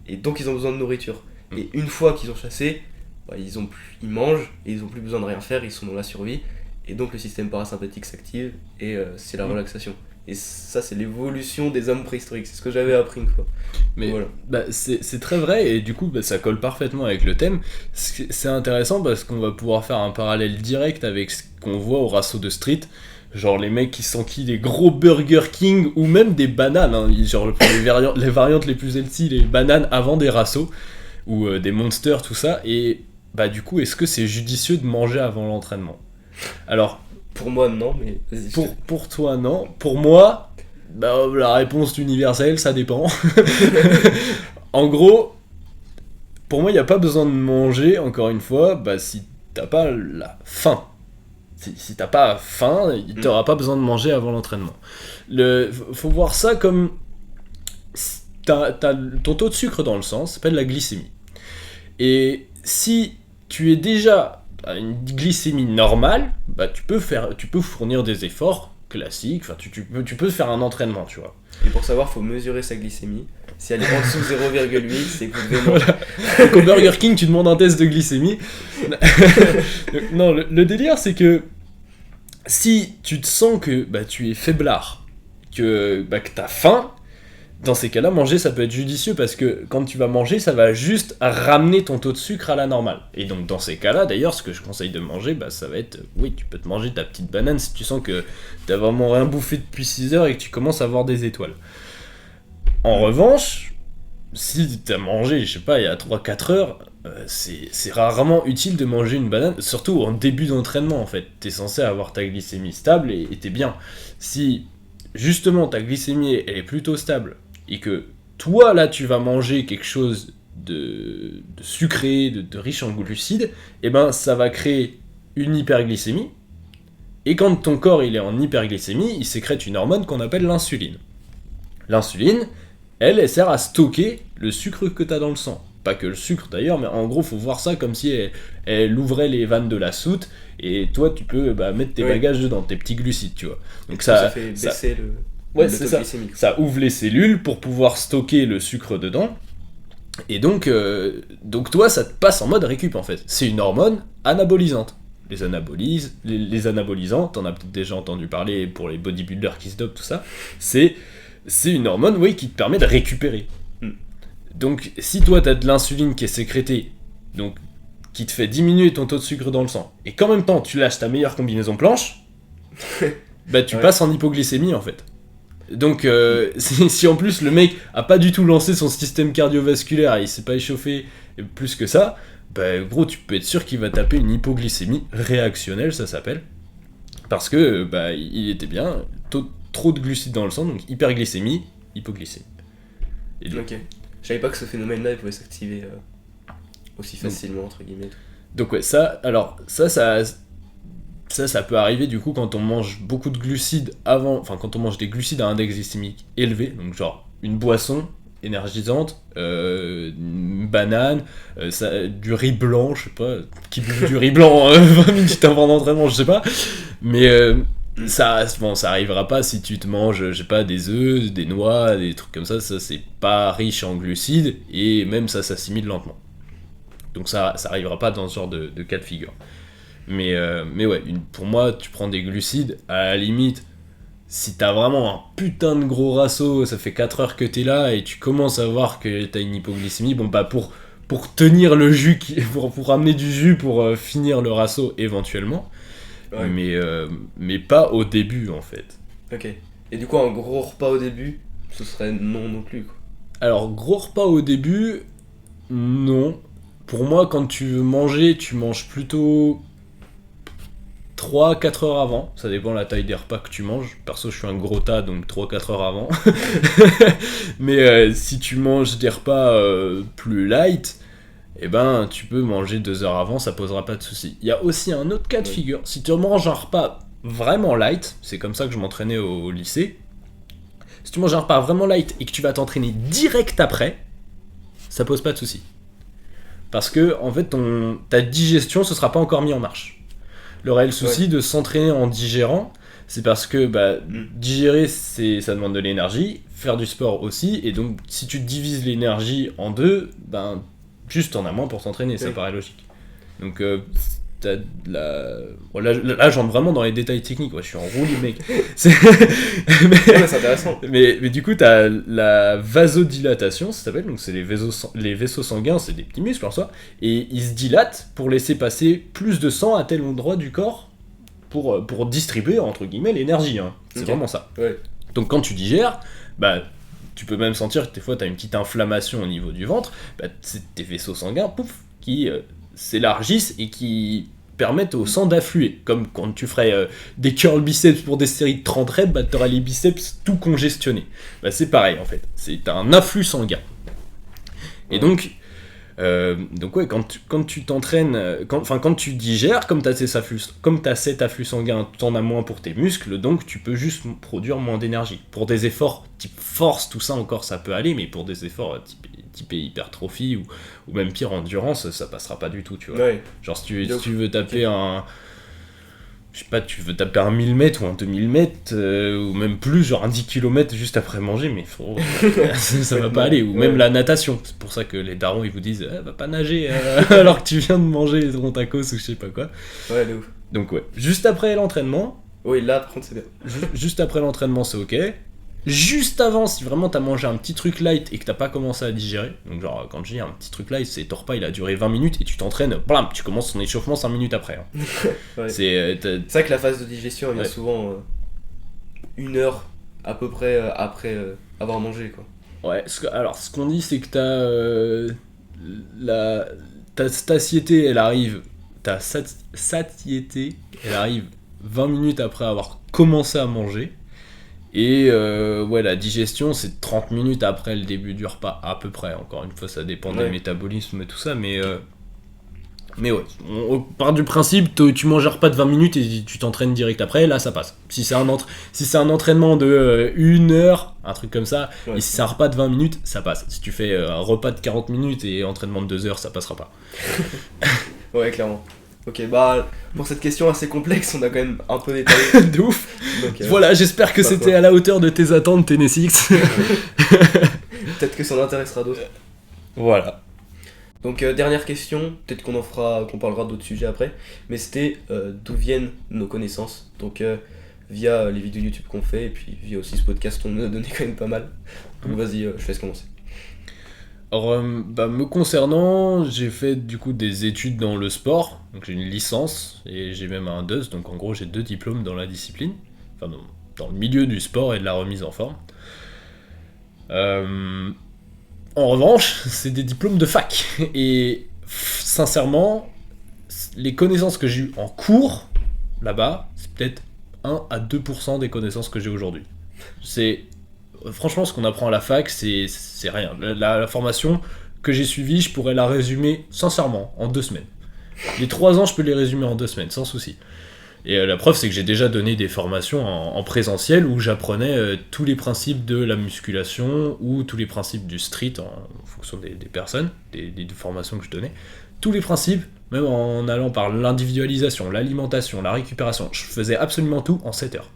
et donc ils ont besoin de nourriture. Et une fois qu'ils ont chassé, bah, ils mangent, et ils ont plus besoin de rien faire, ils sont dans la survie, et donc le système parasympathique s'active, et c'est la relaxation. Et ça, c'est l'évolution des hommes préhistoriques, c'est ce que j'avais appris une fois. Mais Voilà. bah, c'est très vrai, et du coup bah, ça colle parfaitement avec le thème. C'est intéressant parce qu'on va pouvoir faire un parallèle direct avec ce qu'on voit au Rasso de Street. Genre les mecs qui s'enquillent des gros Burger King ou même des bananes, hein. Genre pour les variantes les plus healthy, les bananes avant des Rassos ou des Monsters, tout ça. Et bah du coup, est-ce que c'est judicieux de manger avant l'entraînement? Alors, Pour moi, non, mais vas-y. pour toi, non. Pour moi, bah, la réponse universelle, ça dépend. En gros, pour moi, il n'y a pas besoin de manger, encore une fois, bah, si t'as pas la faim. Si t'as pas faim, t'auras pas besoin de manger avant l'entraînement. Faut voir ça comme... T'as ton taux de sucre dans le sang, ça s'appelle la glycémie. Et si tu es déjà à une glycémie normale, bah tu peux fournir des efforts classiques, enfin tu peux faire un entraînement, tu vois. Et pour savoir, faut mesurer sa glycémie. Si elle est en dessous de 0,8, c'est que vous devez manger. Voilà. Donc au Burger King, tu demandes un test de glycémie. Non, le délire, c'est que si tu te sens que bah, tu es faiblard, que t'as faim, dans ces cas-là, manger, ça peut être judicieux parce que quand tu vas manger, ça va juste ramener ton taux de sucre à la normale. Et donc dans ces cas-là, d'ailleurs, ce que je conseille de manger, bah, ça va être... Oui, tu peux te manger ta petite banane si tu sens que t'as vraiment rien bouffé depuis 6 heures et que tu commences à avoir des étoiles. En revanche, si t'as mangé, je sais pas, il y a 3-4 heures, c'est rarement utile de manger une banane, surtout en début d'entraînement en fait. T'es censé avoir ta glycémie stable et t'es bien. Si justement ta glycémie elle est plutôt stable et que toi là tu vas manger quelque chose de sucré, de riche en glucides, et ben ça va créer une hyperglycémie. Et quand ton corps il est en hyperglycémie, il sécrète une hormone qu'on appelle l'insuline. L'insuline, elle sert à stocker le sucre que tu as dans le sang. Pas que le sucre d'ailleurs, mais en gros, faut voir ça comme si elle ouvrait les vannes de la soute et toi, tu peux mettre tes bagages dedans, tes petits glucides, tu vois. Donc ça fait baisser le c'est taux ça. glycémique. Ça ouvre les cellules pour pouvoir stocker le sucre dedans. Et donc toi, ça te passe en mode récup en fait. C'est une hormone anabolisante. Les anabolisants, t'en as peut-être déjà entendu parler pour les bodybuilders qui se dopent, tout ça. C'est une hormone, oui, qui te permet de récupérer. Donc, si toi, t'as de l'insuline qui est sécrétée, donc qui te fait diminuer ton taux de sucre dans le sang, et qu'en même temps, tu lâches ta meilleure combinaison planche, bah tu passes en hypoglycémie, en fait. Donc, si en plus, le mec a pas du tout lancé son système cardiovasculaire, et il s'est pas échauffé plus que ça, bah gros, tu peux être sûr qu'il va taper une hypoglycémie réactionnelle, ça s'appelle. Parce que, bah, il était bien, trop de glucides dans le sang, donc hyperglycémie, hypoglycémie. Et donc, Ok. Je savais pas que ce phénomène-là il pouvait s'activer aussi facilement, entre guillemets. donc ouais, ça peut arriver du coup quand on mange beaucoup de glucides quand on mange des glucides à index glycémique élevé, donc genre une boisson énergisante, une banane, du riz blanc, je sais pas, qui bouffe du riz blanc 20 minutes avant l'entraînement, je sais pas, mais ça arrivera pas si tu te manges, je sais pas, des œufs, des noix, des trucs comme ça c'est pas riche en glucides, et même ça s'assimile lentement. Donc ça arrivera pas dans ce genre de cas de figure. Mais ouais, pour moi, tu prends des glucides, à la limite, si t'as vraiment un putain de gros rasso, ça fait 4 heures que t'es là et tu commences à voir que t'as une hypoglycémie, bon bah pour tenir le jus, pour ramener du jus pour finir le rasso éventuellement, Ouais. mais pas au début en fait. Ok. Et du coup, un gros repas au début, ce serait non plus, quoi. Alors, gros repas au début, non. Pour moi, quand tu veux manger, tu manges plutôt 3-4 heures avant. Ça dépend de la taille des repas que tu manges. Perso, je suis un gros tas, donc 3-4 heures avant. Mais si tu manges des repas plus light, eh ben, tu peux manger 2 heures avant, ça posera pas de soucis. Il y a aussi un autre cas de figure. Si tu manges un repas vraiment light, c'est comme ça que je m'entraînais au lycée. Si tu manges un repas vraiment light et que tu vas t'entraîner direct après, ça pose pas de soucis. Parce que, en fait, ta digestion, ce sera pas encore mis en marche. Le réel souci de s'entraîner en digérant, c'est parce que digérer, ça demande de l'énergie, faire du sport aussi, et donc si tu divises l'énergie en deux, juste en as moins pour s'entraîner, ça paraît logique. Donc t'as de la... Bon, là j'entre vraiment dans les détails techniques, je suis en roue les mecs. C'est intéressant. Mais du coup t'as la vasodilatation, ça s'appelle, donc c'est les vaisseaux sanguins, c'est des petits muscles en soi, et ils se dilatent pour laisser passer plus de sang à tel endroit du corps pour distribuer entre guillemets l'énergie, hein. C'est vraiment ça. Ouais. Donc quand tu digères, tu peux même sentir que des fois tu as une petite inflammation au niveau du ventre, c'est tes vaisseaux sanguins qui s'élargissent et qui permettent au sang d'affluer. Comme quand tu ferais des curls biceps pour des séries de 30 reps, tu auras les biceps tout congestionnés. C'est pareil en fait, t'as un afflux sanguin. Et donc ouais, quand tu t'entraînes, quand tu digères, comme t'as cet afflux sanguin, t'en as moins pour tes muscles, donc tu peux juste produire moins d'énergie. Pour des efforts type force, tout ça encore ça peut aller, mais pour des efforts type hypertrophie ou même pire endurance, ça passera pas du tout, tu vois. Ouais. Genre si tu veux taper tu veux taper un 1000 mètres ou un 2000 mètres, ou même plus, genre un 10 km juste après manger, mais ça va pas aller. Ou même la natation. C'est pour ça que les darons, ils vous disent va pas nager alors que tu viens de manger ton tacos ou je sais pas quoi. Ouais, de ouf. Donc ouais, juste après l'entraînement... Oui, là, par contre, c'est bien. Juste après l'entraînement, c'est ok. Juste avant, si vraiment t'as mangé un petit truc light et que t'as pas commencé à digérer, donc genre quand je dis un petit truc light, c'est ton repas il a duré 20 minutes et tu t'entraînes, blam, tu commences ton échauffement 5 minutes après. Hein. Ouais. C'est vrai que la phase de digestion elle vient souvent 1 heure à peu près après avoir mangé, quoi. Ouais, alors ce qu'on dit c'est que ta satiété elle arrive, ta satiété elle arrive 20 minutes après avoir commencé à manger. Et la digestion c'est 30 minutes après le début du repas à peu près. Encore une fois ça dépend des métabolismes et tout ça, mais ouais, on part du principe tu manges un repas de 20 minutes et tu t'entraînes direct après, là ça passe. Si c'est un entraînement de 1 heure, un truc comme ça, et si c'est un repas de 20 minutes, ça passe. Si tu fais un repas de 40 minutes et entraînement de 2 heures, ça passera pas. Ouais, clairement. Ok, pour cette question assez complexe, on a quand même un peu détaillé. De ouf. Donc, voilà, j'espère que c'était à la hauteur de tes attentes, TNSX. Peut-être que ça en intéressera d'autres. Voilà. Donc dernière question, peut-être qu'on parlera d'autres sujets après, mais c'était d'où viennent nos connaissances. Donc via les vidéos YouTube qu'on fait, et puis via aussi ce podcast, on nous a donné quand même pas mal. Donc vas-y, je te laisse commencer. Alors, me concernant, j'ai fait du coup des études dans le sport, donc j'ai une licence et j'ai même un DEUS, donc en gros j'ai 2 diplômes dans la discipline, enfin dans le milieu du sport et de la remise en forme. En revanche, c'est des diplômes de fac, et sincèrement, les connaissances que j'ai eues en cours, là-bas, c'est peut-être 1 à 2% des connaissances que j'ai aujourd'hui. Franchement, ce qu'on apprend à la fac, c'est rien. La formation que j'ai suivie, je pourrais la résumer sincèrement en 2 semaines. Les 3 ans, je peux les résumer en 2 semaines, sans souci. Et la preuve, c'est que j'ai déjà donné des formations en présentiel où j'apprenais tous les principes de la musculation ou tous les principes du street en fonction des personnes, des formations que je donnais. Tous les principes, même en allant par l'individualisation, l'alimentation, la récupération. Je faisais absolument tout en 7 heures.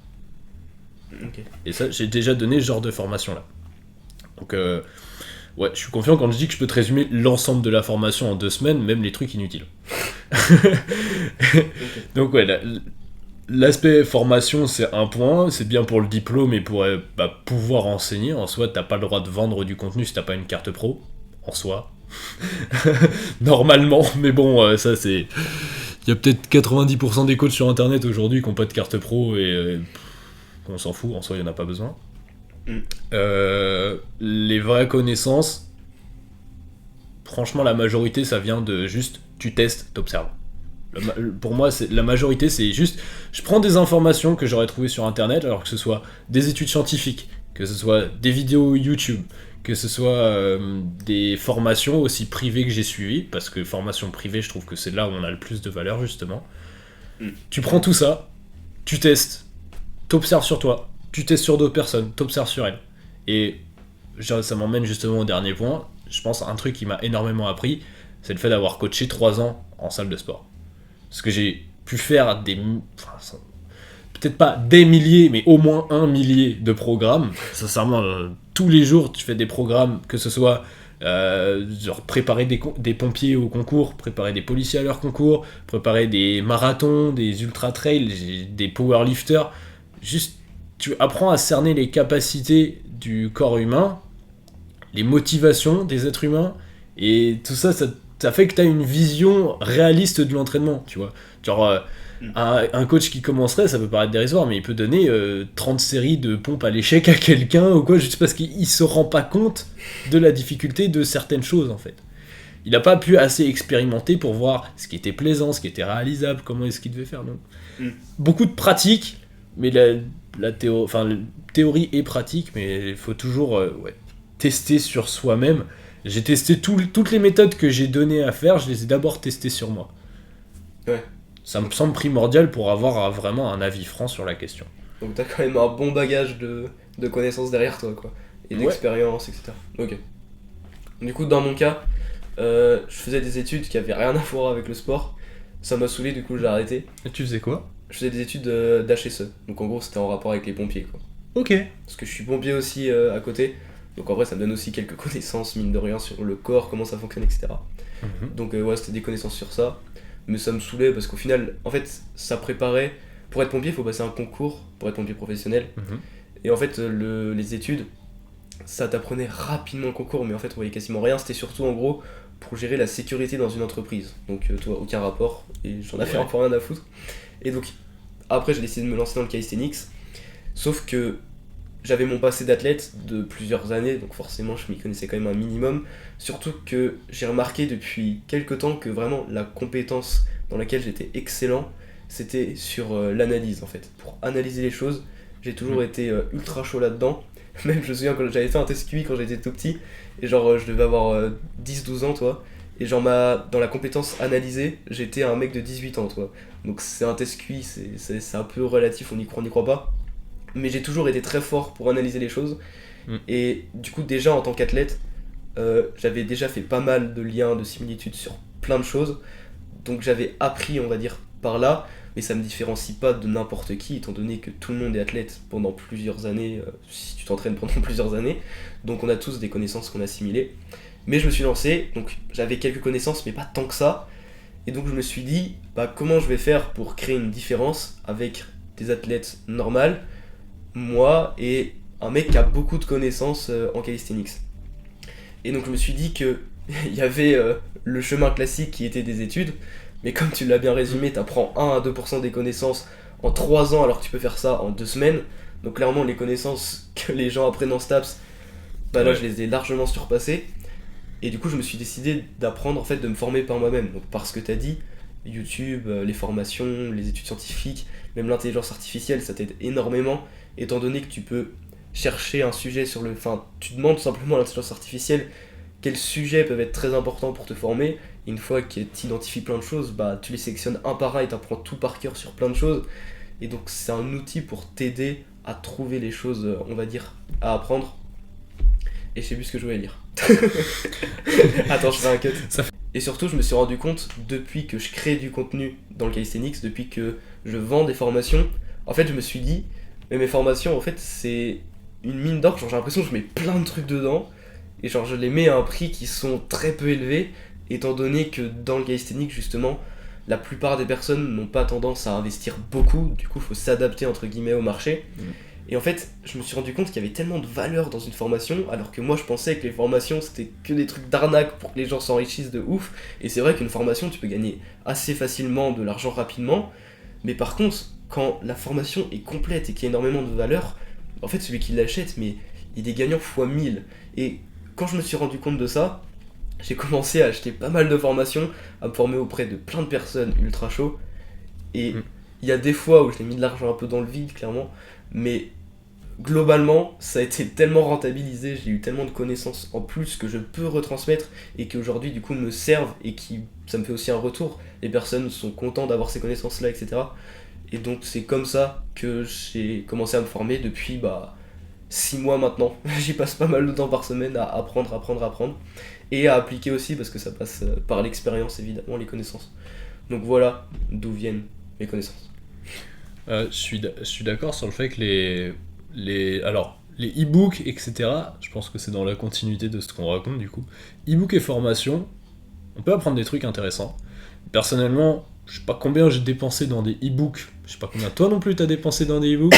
Okay. Et ça, j'ai déjà donné ce genre de formation là. Donc Ouais, je suis confiant quand je dis que je peux te résumer l'ensemble de la formation en 2 semaines, même les trucs inutiles. Ok. Donc ouais, l'aspect formation c'est un point, c'est bien pour le diplôme et pour pouvoir enseigner. En soi, t'as pas le droit de vendre du contenu si t'as pas une carte pro, en soi. Normalement, mais bon, ça c'est... Il y a peut-être 90% des coachs sur internet aujourd'hui qui n'ont pas de carte pro et on s'en fout, en soi il n'y en a pas besoin. Mm. Les vraies connaissances, franchement la majorité ça vient de juste tu testes, t'observes. Pour moi la majorité c'est juste je prends des informations que j'aurais trouvées sur internet, alors que ce soit des études scientifiques, que ce soit des vidéos YouTube, que ce soit des formations aussi privées que j'ai suivies, parce que formation privée je trouve que c'est là où on a le plus de valeur justement. Tu prends tout ça, tu testes, t'observes sur toi, tu testes sur d'autres personnes, t'observes sur elles. Et ça m'emmène justement au dernier point. Je pense un truc qui m'a énormément appris, c'est le fait d'avoir coaché 3 ans en salle de sport. Parce que j'ai pu faire peut-être pas des milliers, mais au moins 1 millier de programmes. Sincèrement, tous les jours, tu fais des programmes, que ce soit genre préparer des pompiers au concours, préparer des policiers à leur concours, préparer des marathons, des ultra-trails, des powerlifters. Juste, tu apprends à cerner les capacités du corps humain, les motivations des êtres humains, et tout ça, ça fait que tu as une vision réaliste de l'entraînement, tu vois. Genre, un coach qui commencerait, ça peut paraître dérisoire, mais il peut donner 30 séries de pompes à l'échec à quelqu'un, ou quoi, juste parce qu'il se rend pas compte de la difficulté de certaines choses, en fait. Il n'a pas pu assez expérimenter pour voir ce qui était plaisant, ce qui était réalisable, comment est-ce qu'il devait faire. Donc, beaucoup de pratique, mais la théorie est pratique, mais il faut toujours tester sur soi-même. J'ai testé toutes les méthodes que j'ai données à faire, je les ai d'abord testées sur moi. Ouais. Ça me semble primordial pour avoir vraiment un avis franc sur la question. Donc t'as quand même un bon bagage de connaissances derrière toi, quoi. Et d'expérience, etc. Ok. Du coup, dans mon cas, je faisais des études qui avaient rien à voir avec le sport. Ça m'a saoulé, du coup j'ai arrêté. Et tu faisais quoi ? Je faisais des études d'HSE. Donc en gros, c'était en rapport avec les pompiers, quoi. Ok. Parce que je suis pompier aussi à côté. Donc en vrai, ça me donne aussi quelques connaissances, mine de rien, sur le corps, comment ça fonctionne, etc. Donc ouais, c'était des connaissances sur ça. Mais ça me saoulait parce qu'au final, en fait, ça préparait. Pour être pompier, il faut passer un concours pour être pompier professionnel. Et en fait, les études, ça t'apprenait rapidement le concours, mais en fait, on voyait quasiment rien. C'était surtout en gros pour gérer la sécurité dans une entreprise. Donc, toi, aucun rapport. Et j'en avais un peu rien à foutre. Et donc, après, j'ai décidé de me lancer dans le calisthenics. Sauf que j'avais mon passé d'athlète de plusieurs années, donc forcément je m'y connaissais quand même un minimum. Surtout que j'ai remarqué depuis quelques temps que vraiment la compétence dans laquelle j'étais excellent, c'était sur l'analyse en fait. Pour analyser les choses, j'ai toujours été ultra chaud là-dedans. Même je me souviens quand j'avais fait un test QI quand j'étais tout petit, et genre je devais avoir 10-12 ans, toi. Et genre dans la compétence analysée, j'étais un mec de 18 ans, toi. Donc c'est un test QI, c'est un peu relatif, on y croit pas. Mais j'ai toujours été très fort pour analyser les choses. Et du coup, déjà en tant qu'athlète, j'avais déjà fait pas mal de liens, de similitudes sur plein de choses. Donc j'avais appris, on va dire, par là. Mais ça me différencie pas de n'importe qui, étant donné que tout le monde est athlète pendant plusieurs années, si tu t'entraînes pendant plusieurs années. Donc on a tous des connaissances qu'on a assimilées. Mais je me suis lancé, donc j'avais quelques connaissances, mais pas tant que ça. Et donc je me suis dit, comment je vais faire pour créer une différence avec des athlètes normales, moi et un mec qui a beaucoup de connaissances en calisthenics. Et donc je me suis dit que il y avait le chemin classique qui était des études, mais comme tu l'as bien résumé, t'apprends 1 à 2% des connaissances en 3 ans alors que tu peux faire ça en 2 semaines. Donc clairement les connaissances que les gens apprennent en STAPS, là je les ai largement surpassées. Et du coup je me suis décidé d'apprendre, en fait, de me former par moi-même. Donc par ce que t'as dit, YouTube, les formations, les études scientifiques, même l'intelligence artificielle, ça t'aide énormément. Étant donné que tu peux chercher un sujet sur le... Enfin, tu demandes tout simplement à l'intelligence artificielle quels sujets peuvent être très importants pour te former. Et une fois que tu identifies plein de choses, tu les sélectionnes un par un et tu apprends tout par cœur sur plein de choses. Et donc c'est un outil pour t'aider à trouver les choses, on va dire, à apprendre. Et je sais plus ce que je voulais dire. Attends, je fais un cut. Et surtout, je me suis rendu compte, depuis que je crée du contenu dans le calisthenics, depuis que je vends des formations, en fait je me suis dit... Mais mes formations, en fait, c'est une mine d'or. Genre, j'ai l'impression que je mets plein de trucs dedans. et genre je les mets à un prix qui sont très peu élevés, étant donné que dans le calisthenics justement, la plupart des personnes n'ont pas tendance à investir beaucoup, du coup faut s'adapter entre guillemets au marché. Et en fait, je me suis rendu compte qu'il y avait tellement de valeur dans une formation, alors que moi je pensais que les formations c'était que des trucs d'arnaque pour que les gens s'enrichissent de ouf. Et c'est vrai qu'une formation tu peux gagner assez facilement de l'argent rapidement, mais par contre, quand la formation est complète et qu'il y a énormément de valeur, en fait celui qui l'achète, mais il est gagnant fois 1000. Et quand je me suis rendu compte de ça, j'ai commencé à acheter pas mal de formations, à me former auprès de plein de personnes ultra chauds. Et il y a des fois où j'ai mis de l'argent un peu dans le vide, clairement, mais globalement, ça a été tellement rentabilisé, j'ai eu tellement de connaissances en plus que je peux retransmettre et qui aujourd'hui du coup me servent et qui ça me fait aussi un retour. Les personnes sont contentes d'avoir ces connaissances-là, etc. Et donc c'est comme ça que j'ai commencé à me former depuis 6 mois maintenant. J'y passe pas mal de temps par semaine à apprendre. Et à appliquer aussi parce que ça passe par l'expérience évidemment, les connaissances. Donc voilà d'où viennent mes connaissances. Je suis d'accord sur le fait que alors, les e-books, etc., je pense que c'est dans la continuité de ce qu'on raconte du coup. E-book et formation, on peut apprendre des trucs intéressants. Personnellement, je sais pas combien j'ai dépensé dans des e-books, je sais pas combien toi non plus t'as dépensé dans des e-books.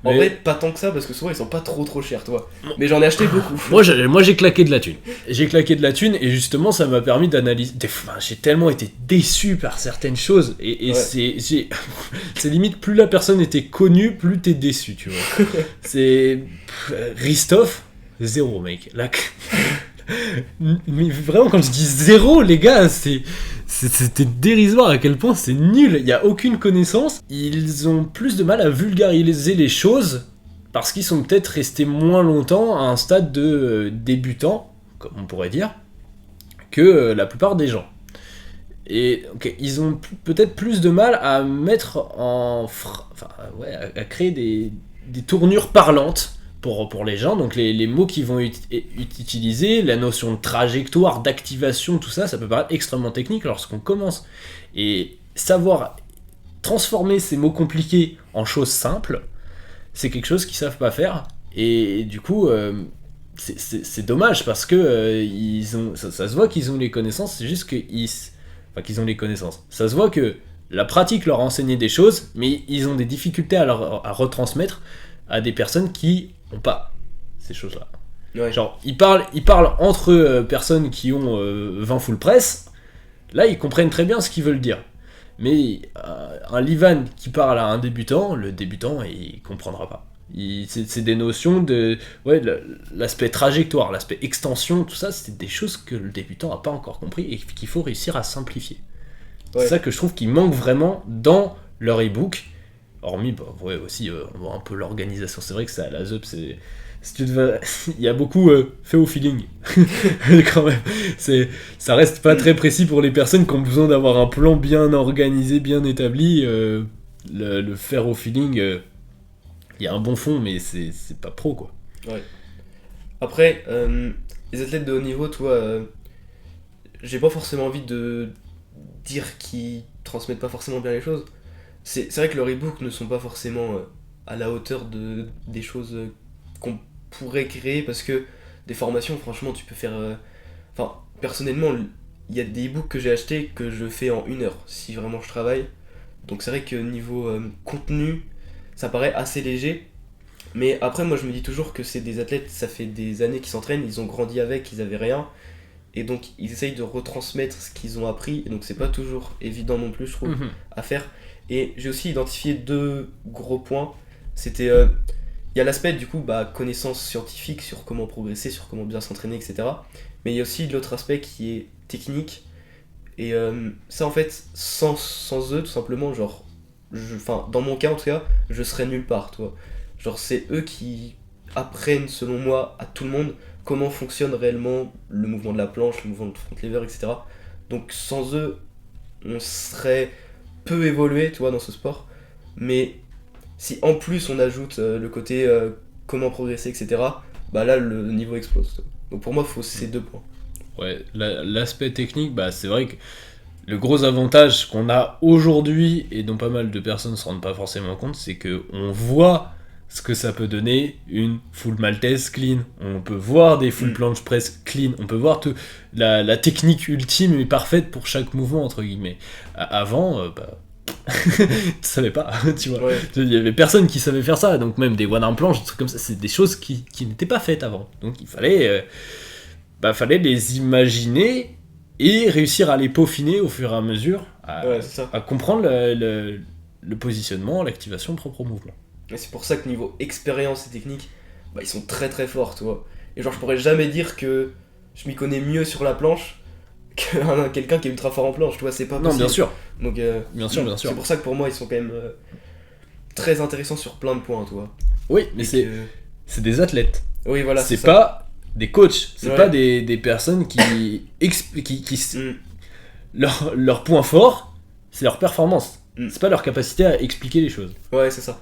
En vrai, pas tant que ça, parce que souvent ils sont pas trop chers, toi. Mais j'en ai acheté beaucoup. Moi j'ai claqué de la thune. J'ai claqué de la thune et justement ça m'a permis d'analyser. J'ai tellement été déçu par certaines choses et Ouais. c'est limite plus la personne était connue, plus t'es déçu, tu vois. Ristoff, zéro mec. Là, mais vraiment quand je dis zéro, les gars, c'était dérisoire à quel point c'est nul, il n'y a aucune connaissance. Ils ont plus de mal à vulgariser les choses parce qu'ils sont peut-être restés moins longtemps à un stade de débutant, comme on pourrait dire, que la plupart des gens. Et ils ont peut-être plus de mal à mettre à créer des tournures parlantes pour les gens, donc les mots qu'ils vont utiliser, la notion de trajectoire, d'activation, tout ça, ça peut paraître extrêmement technique lorsqu'on commence. Et savoir transformer ces mots compliqués en choses simples, c'est quelque chose qu'ils savent pas faire. Et du coup, c'est dommage parce que ça se voit qu'ils ont les connaissances, c'est juste qu'ils ont les connaissances. Ça se voit que la pratique leur a enseigné des choses, mais ils ont des difficultés à retransmettre à des personnes qui n'ont pas ces choses-là. Ouais. Genre, ils parlent entre personnes qui ont 20 full press, là ils comprennent très bien ce qu'ils veulent dire. Mais un Livan qui parle à un débutant, le débutant il comprendra pas. C'est des notions de l'aspect trajectoire, l'aspect extension, tout ça, c'est des choses que le débutant n'a pas encore compris et qu'il faut réussir à simplifier. Ouais. C'est ça que je trouve qui manque vraiment dans leur e-book. Hormis, aussi, on voit un peu l'organisation. C'est vrai que ça, la ZUP, il y a beaucoup fait au feeling. Quand même. Ça reste pas très précis pour les personnes qui ont besoin d'avoir un plan bien organisé, bien établi. Le faire au feeling, il y a un bon fond, mais c'est pas pro, quoi. Ouais. Après, les athlètes de haut niveau, toi, j'ai pas forcément envie de dire qu'ils transmettent pas forcément bien les choses. C'est vrai que leurs e-books ne sont pas forcément à la hauteur des choses qu'on pourrait créer parce que des formations, franchement, tu peux faire. Enfin, personnellement, il y a des e-books que j'ai achetés que je fais en 1 heure si vraiment je travaille. Donc c'est vrai que niveau contenu, ça paraît assez léger. Mais après, moi je me dis toujours que c'est des athlètes, ça fait des années qu'ils s'entraînent, ils ont grandi avec, ils avaient rien. Et donc ils essayent de retransmettre ce qu'ils ont appris. Et donc c'est pas toujours évident non plus, je trouve, à faire. Et j'ai aussi identifié 2 gros points. C'était. Il y a l'aspect du coup connaissance scientifique sur comment progresser, sur comment bien s'entraîner, etc. Mais il y a aussi l'autre aspect qui est technique. Et ça en fait, sans eux, tout simplement, genre. Dans mon cas en tout cas, je serais nulle part, toi. Genre c'est eux qui apprennent selon moi à tout le monde comment fonctionne réellement le mouvement de la planche, le mouvement de front lever, etc. Donc sans eux, on serait peu évolué, tu vois, dans ce sport. Mais si en plus on ajoute le côté comment progresser, etc., là le niveau explose. Donc pour moi, il faut ces 2 points. Ouais, l'aspect technique, c'est vrai que le gros avantage qu'on a aujourd'hui, et dont pas mal de personnes ne se rendent pas forcément compte, c'est qu'on voit ce que ça peut donner une full maltaise clean. On peut voir des full planche press clean. On peut voir la technique ultime et parfaite pour chaque mouvement, entre guillemets. Avant, tu savais pas, tu vois. Ouais. Il y avait personne qui savait faire ça. Donc même des one-arm planches, des trucs comme ça, c'est des choses qui n'étaient pas faites avant. Donc il fallait les imaginer et réussir à les peaufiner au fur et à mesure, Ouais, c'est ça. à comprendre le positionnement, l'activation propre au mouvement. Et c'est pour ça que niveau expérience et technique, bah, ils sont très très forts, tu vois. Et genre, je pourrais jamais dire que je m'y connais mieux sur la planche que quelqu'un qui est ultra fort en planche, tu vois, c'est pas possible. Non, bien sûr. Donc, Bien sûr. c'est pour ça que pour moi, ils sont quand même très intéressants sur plein de points, tu vois. Oui, mais Et c'est des athlètes. Oui, voilà, c'est ça. pas des coachs. C'est Ouais. pas des personnes qui leur point fort, c'est leur performance. C'est pas leur capacité à expliquer les choses. Ouais, c'est ça.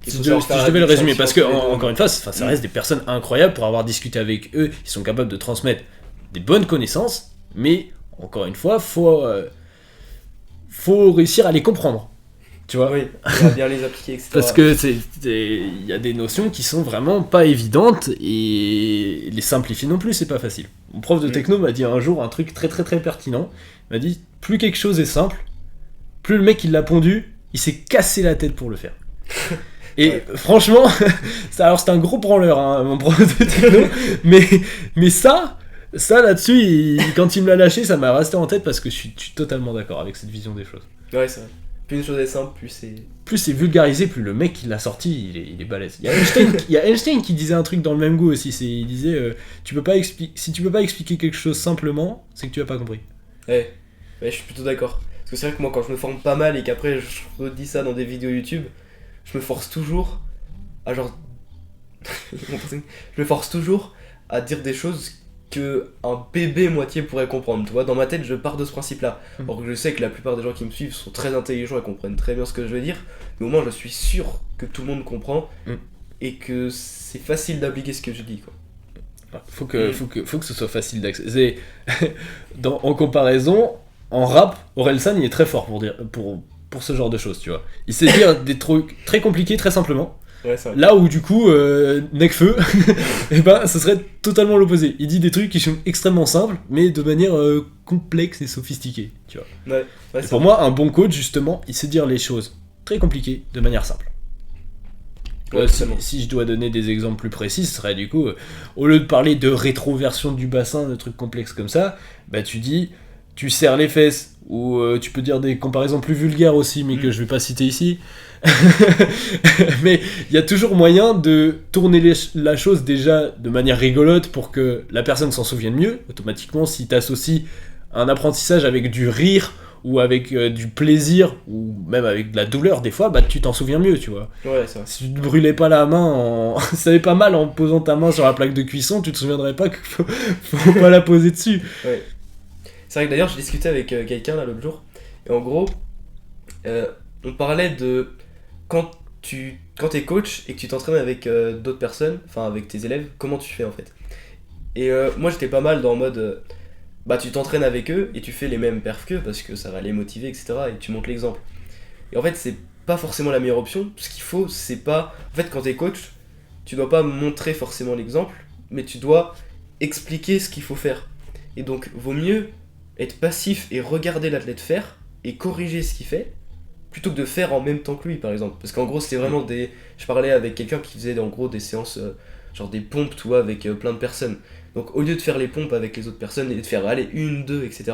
Si je devais le résumer, parce que encore une fois, ça reste des personnes incroyables. Pour avoir discuté avec eux, ils sont capables de transmettre des bonnes connaissances, mais encore une fois, faut réussir à les comprendre, tu vois. Oui, on va bien les appliquer, etc. Parce que il y a des notions qui sont vraiment pas évidentes, et les simplifier non plus, c'est pas facile. Mon prof de techno m'a dit un jour un truc très très très pertinent. Il m'a dit, plus quelque chose est simple, plus le mec il l'a pondu, il s'est cassé la tête pour le faire. Et ouais. Franchement, alors c'est un gros branleur, hein, mon prof de techno, mais ça là-dessus, quand il me l'a lâché, ça m'a resté en tête parce que je suis totalement d'accord avec cette vision des choses. Ouais, c'est vrai. Plus une chose est simple, plus c'est vulgarisé, plus le mec qui l'a sorti, il est balèze. Il y a Einstein qui disait un truc dans le même goût aussi, il disait si tu peux pas expliquer quelque chose simplement, c'est que tu as pas compris. Ouais, je suis plutôt d'accord. Parce que c'est vrai que moi, quand je me forme pas mal et qu'après je redis ça dans des vidéos YouTube, je me force toujours à genre. Je me force toujours à dire des choses que un bébé moitié pourrait comprendre. Tu vois, dans ma tête, je pars de ce principe-là. Alors que je sais que la plupart des gens qui me suivent sont très intelligents et comprennent très bien ce que je veux dire, mais au moins je suis sûr que tout le monde comprend et que c'est facile d'appliquer ce que je dis, quoi. Faut que ce soit facile d'accès. En comparaison, en rap, Orelsan il est très fort pour ce genre de choses, tu vois. Il sait dire des trucs très compliqués très simplement. Ouais, c'est vrai. Là où du coup, Nekfeu, et ce serait totalement l'opposé. Il dit des trucs qui sont extrêmement simples, mais de manière complexe et sophistiquée, tu vois. Ouais, et pour moi, un bon coach, justement, il sait dire les choses très compliquées de manière simple. Ouais, si je dois donner des exemples plus précis, ce serait du coup, au lieu de parler de rétroversion du bassin, de trucs complexes comme ça, bah tu dis, tu serres les fesses, ou tu peux dire des comparaisons plus vulgaires aussi, mais que je vais pas citer ici. Mais il y a toujours moyen de tourner la chose déjà de manière rigolote pour que la personne s'en souvienne mieux. Automatiquement, si tu associes un apprentissage avec du rire ou avec du plaisir ou même avec de la douleur des fois, bah tu t'en souviens mieux, tu vois. Ouais, c'est vrai. Si tu te brûlais pas la main ça avait pas mal en posant ta main sur la plaque de cuisson, tu te souviendrais pas qu'il faut pas la poser dessus. Ouais. C'est vrai que d'ailleurs, j'ai discuté avec quelqu'un là l'autre jour, et en gros, on parlait de quand t'es coach et que tu t'entraînes avec d'autres personnes, enfin avec tes élèves, comment tu fais en fait. Et moi j'étais pas mal dans le mode, tu t'entraînes avec eux et tu fais les mêmes perfs qu'eux parce que ça va les motiver, etc. Et tu montres l'exemple. Et en fait, c'est pas forcément la meilleure option. Ce qu'il faut, c'est pas. En fait, quand t'es coach, tu dois pas montrer forcément l'exemple, mais tu dois expliquer ce qu'il faut faire. Et donc, vaut mieux être passif et regarder l'athlète faire et corriger ce qu'il fait plutôt que de faire en même temps que lui, par exemple. Parce qu'en gros, c'était vraiment des. Je parlais avec quelqu'un qui faisait en gros des séances, genre des pompes, tu vois, avec plein de personnes. Donc, au lieu de faire les pompes avec les autres personnes et de faire aller une, deux, etc.,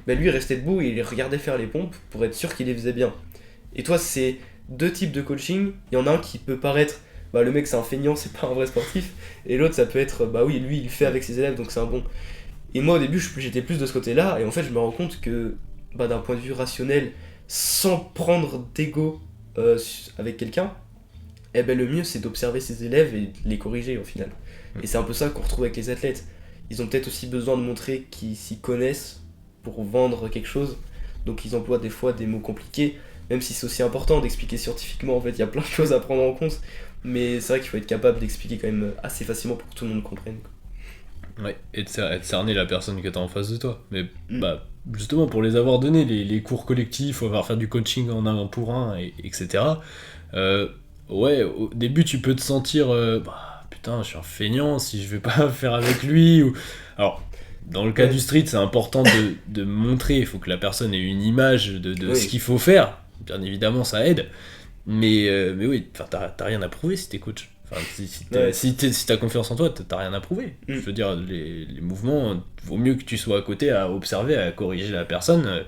bah, lui il restait debout et il regardait faire les pompes pour être sûr qu'il les faisait bien. Et toi, c'est deux types de coaching. Il y en a un qui peut paraître, le mec c'est un feignant, c'est pas un vrai sportif. Et l'autre, ça peut être, oui, lui il fait avec ses élèves donc c'est un bon. Et moi au début, j'étais plus de ce côté-là. Et en fait, je me rends compte que d'un point de vue rationnel, sans prendre d'ego avec quelqu'un, le mieux c'est d'observer ses élèves et de les corriger au final. Et c'est un peu ça qu'on retrouve avec les athlètes. Ils ont peut-être aussi besoin de montrer qu'ils s'y connaissent pour vendre quelque chose. Donc ils emploient des fois des mots compliqués, même si c'est aussi important d'expliquer scientifiquement. En fait, il y a plein de choses à prendre en compte. Mais c'est vrai qu'il faut être capable d'expliquer quand même assez facilement pour que tout le monde comprenne. Ouais, et de cerner la personne que t'as en face de toi. Mais justement, pour les avoir donnés, les cours collectifs, avoir fait du coaching en un pour un, etc. ouais, au début tu peux te sentir bah putain, je suis un feignant si je vais pas faire avec lui ou alors dans le cas Ouais. du street, c'est important de montrer, il faut que la personne ait une image de Oui. ce qu'il faut faire. Bien évidemment, ça aide. Mais oui, enfin, t'as rien à prouver si t'es coach. Enfin, Ouais. si t'as confiance en toi, t'as rien à prouver. Mm. Je veux dire, les mouvements, vaut mieux que tu sois à côté à observer, à corriger la personne.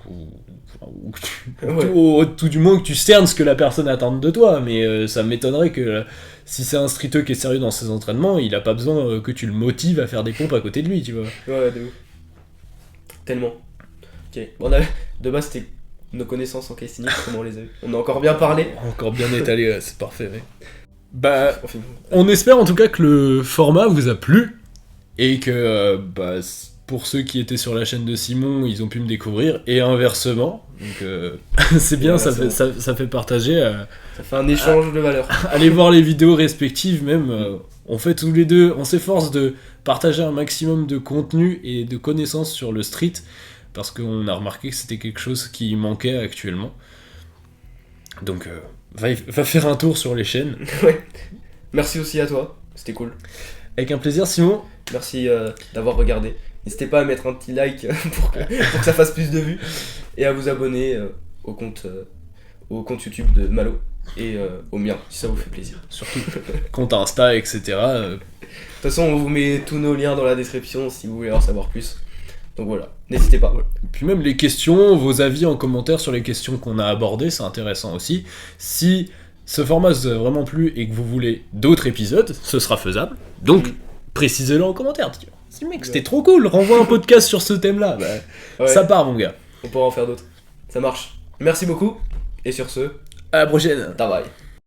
Ou que Ouais. tout du moins que tu cernes ce que la personne attend de toi. Mais ça m'étonnerait que si c'est un streeteux qui est sérieux dans ses entraînements, il a pas besoin que tu le motives à faire des pompes à côté de lui, tu vois. Ouais, de ouf. Tellement. Ok. Bon, de base, c'était nos connaissances en calisthénie, comment on les a eues. On a encore bien parlé. Encore bien étalé, ouais, c'est parfait. Ouais. Bah, Enfin, on espère en tout cas que le format vous a plu et que bah, pour ceux qui étaient sur la chaîne de Simon, ils ont pu me découvrir et inversement. Donc c'est bien, ça fait partager. ça fait un échange de valeurs. Allez voir les vidéos respectives même. On fait tous les deux, on s'efforce de partager un maximum de contenu et de connaissances sur le street parce qu'on a remarqué que c'était quelque chose qui manquait actuellement. Donc va faire un tour sur les chaînes. Ouais. Merci aussi à toi, c'était cool. Avec un plaisir, Simon. Merci d'avoir regardé. N'hésitez pas à mettre un petit like pour que ça fasse plus de vues et à vous abonner au compte YouTube de Malo et au mien si ça vous fait plaisir. Surtout compte Insta, etc. De toute façon, on vous met tous nos liens dans la description si vous voulez en savoir plus. Donc voilà, n'hésitez pas. Et puis même les questions, vos avis en commentaire sur les questions qu'on a abordées, c'est intéressant aussi. Si ce format vous a vraiment plu et que vous voulez d'autres épisodes, ce sera faisable. Donc précisez-le en commentaire. Si mec, c'était trop cool, renvoie un podcast sur ce thème-là. Bah, Ouais, ça part mon gars. on pourra en faire d'autres. Ça marche. Merci beaucoup et sur ce, À la prochaine. bye bye.